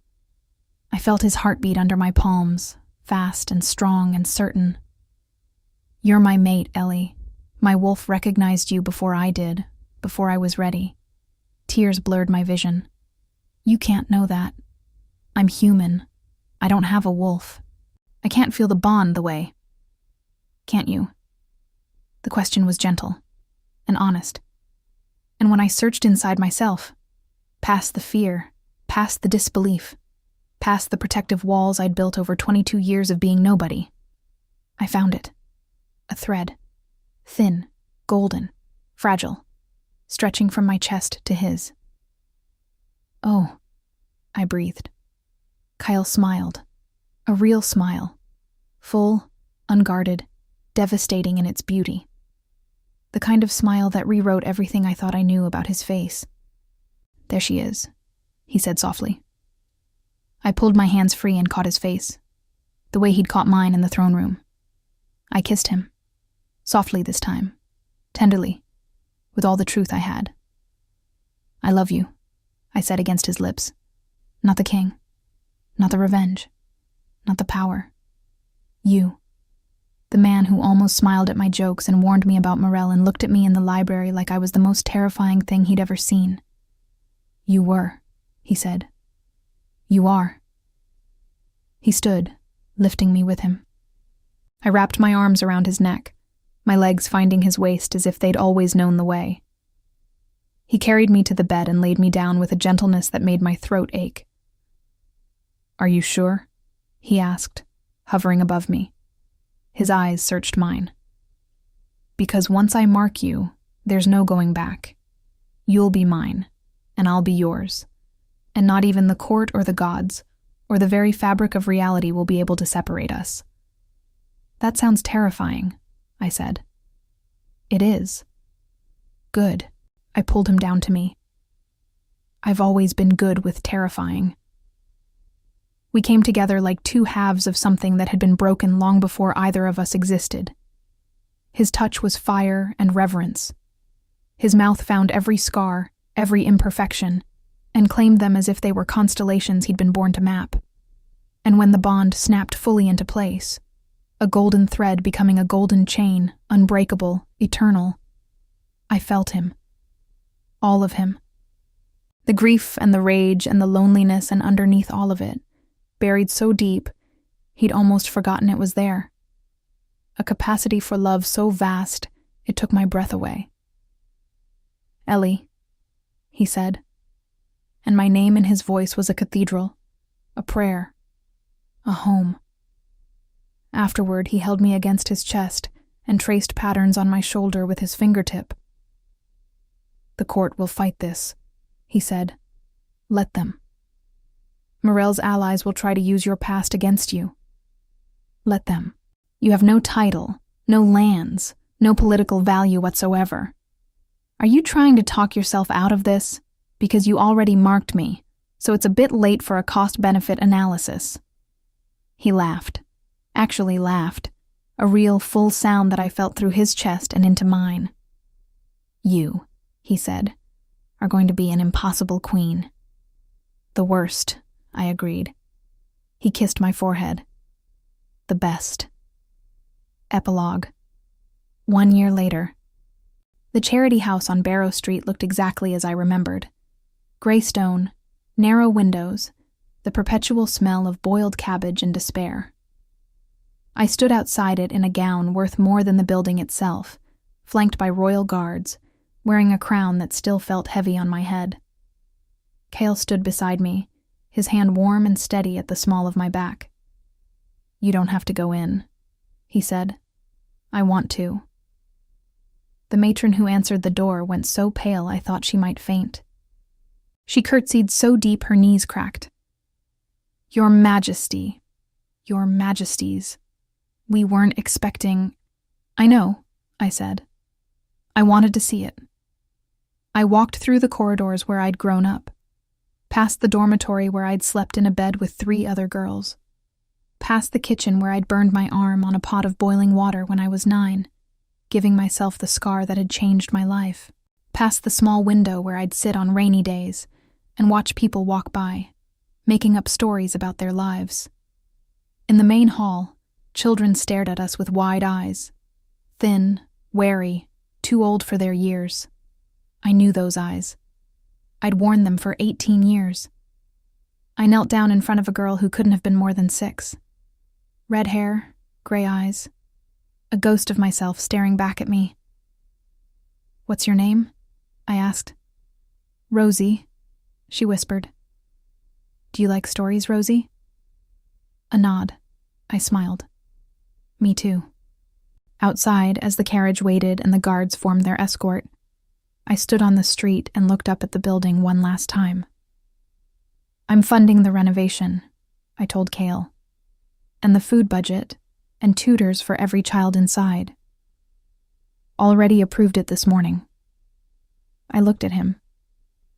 I felt his heartbeat under my palms, fast and strong and certain. "You're my mate, Ellie. My wolf recognized you before I did, before I was ready." Tears blurred my vision. "You can't know that. I'm human. I don't have a wolf. I can't feel the bond the way. Can't you?" The question was gentle and honest. And when I searched inside myself, past the fear, past the disbelief, past the protective walls I'd built over 22 years of being nobody, I found it. A thread, thin, golden, fragile, stretching from my chest to his. "Oh," I breathed. Kyle smiled. A real smile. Full, unguarded, devastating in its beauty. The kind of smile that rewrote everything I thought I knew about his face. "There she is," he said softly. I pulled my hands free and caught his face, the way he'd caught mine in the throne room. I kissed him, softly this time, tenderly, with all the truth I had. "I love you," I said against his lips. "Not the king, not the revenge, not the power. You, the man who almost smiled at my jokes and warned me about Morel and looked at me in the library like I was the most terrifying thing he'd ever seen. You were," he said. "You are." He stood, lifting me with him. I wrapped my arms around his neck, my legs finding his waist as if they'd always known the way. He carried me to the bed and laid me down with a gentleness that made my throat ache. "Are you sure?" he asked, hovering above me. His eyes searched mine. "Because once I mark you, there's no going back. You'll be mine, and I'll be yours. And not even the court or the gods, or the very fabric of reality will be able to separate us. That sounds terrifying, I said. It is. Good. I pulled him down to me. I've always been good with terrifying. We came together like two halves of something that had been broken long before either of us existed. His touch was fire and reverence. His mouth found every scar, every imperfection, and claimed them as if they were constellations he'd been born to map. And when the bond snapped fully into place, a golden thread becoming a golden chain, unbreakable, eternal, I felt him. All of him. The grief and the rage and the loneliness, and underneath all of it, buried so deep, he'd almost forgotten it was there. A capacity for love so vast, it took my breath away. Ellie, he said, and my name in his voice was a cathedral, a prayer, a home. Afterward, he held me against his chest and traced patterns on my shoulder with his fingertip. The court will fight this, he said. Let them. Morel's allies will try to use your past against you. Let them. You have no title, no lands, no political value whatsoever. Are you trying to talk yourself out of this? Because you already marked me, so it's a bit late for a cost-benefit analysis. He laughed. Actually laughed. A real full sound that I felt through his chest and into mine. You, he said, are going to be an impossible queen. The worst, I agreed. He kissed my forehead. The best. Epilogue. 1 year later. The charity house on Barrow Street looked exactly as I remembered. Gray stone, narrow windows, the perpetual smell of boiled cabbage and despair. I stood outside it in a gown worth more than the building itself, flanked by royal guards, wearing a crown that still felt heavy on my head. Cale stood beside me, his hand warm and steady at the small of my back. You don't have to go in, he said. I want to. The matron who answered the door went so pale I thought she might faint. She curtsied so deep her knees cracked. Your Majesty, your Majesties, we weren't expecting... I know, I said. I wanted to see it. I walked through the corridors where I'd grown up, past the dormitory where I'd slept in a bed with 3 other girls, past the kitchen where I'd burned my arm on a pot of boiling water when I was 9, giving myself the scar that had changed my life, past the small window where I'd sit on rainy days and watch people walk by, making up stories about their lives. In the main hall, children stared at us with wide eyes, thin, wary, too old for their years. I knew those eyes. I'd worn them for 18 years. I knelt down in front of a girl who couldn't have been more than 6. Red hair, gray eyes, a ghost of myself staring back at me. What's your name? I asked. Rosie, she whispered. Do you like stories, Rosie? A nod. I smiled. Me too. Outside, as the carriage waited and the guards formed their escort, I stood on the street and looked up at the building one last time. I'm funding the renovation, I told Cale, and the food budget, and tutors for every child inside. Already approved it this morning. I looked at him.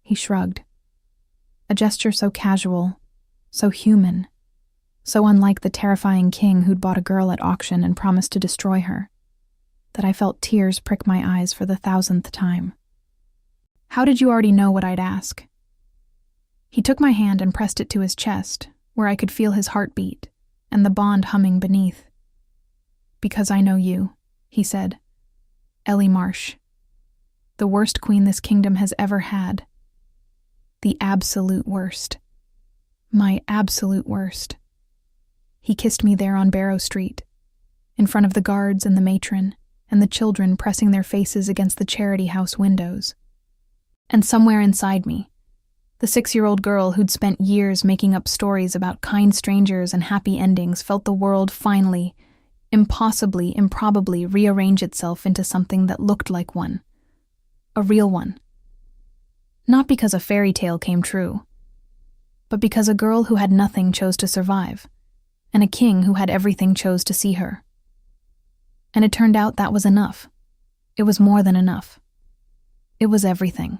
He shrugged. A gesture so casual, so human, so unlike the terrifying king who'd bought a girl at auction and promised to destroy her, that I felt tears prick my eyes for the 1,000th time. How did you already know what I'd ask? He took my hand and pressed it to his chest, where I could feel his heartbeat and the bond humming beneath. Because I know you, he said. Ellie Marsh. The worst queen this kingdom has ever had. The absolute worst. My absolute worst. He kissed me there on Barrow Street, in front of the guards and the matron, and the children pressing their faces against the charity house windows. And somewhere inside me, the 6-year-old girl who'd spent years making up stories about kind strangers and happy endings felt the world finally, impossibly, improbably rearrange itself into something that looked like one. A real one. Not because a fairy tale came true, but because a girl who had nothing chose to survive, and a king who had everything chose to see her. And it turned out that was enough. It was more than enough. It was everything.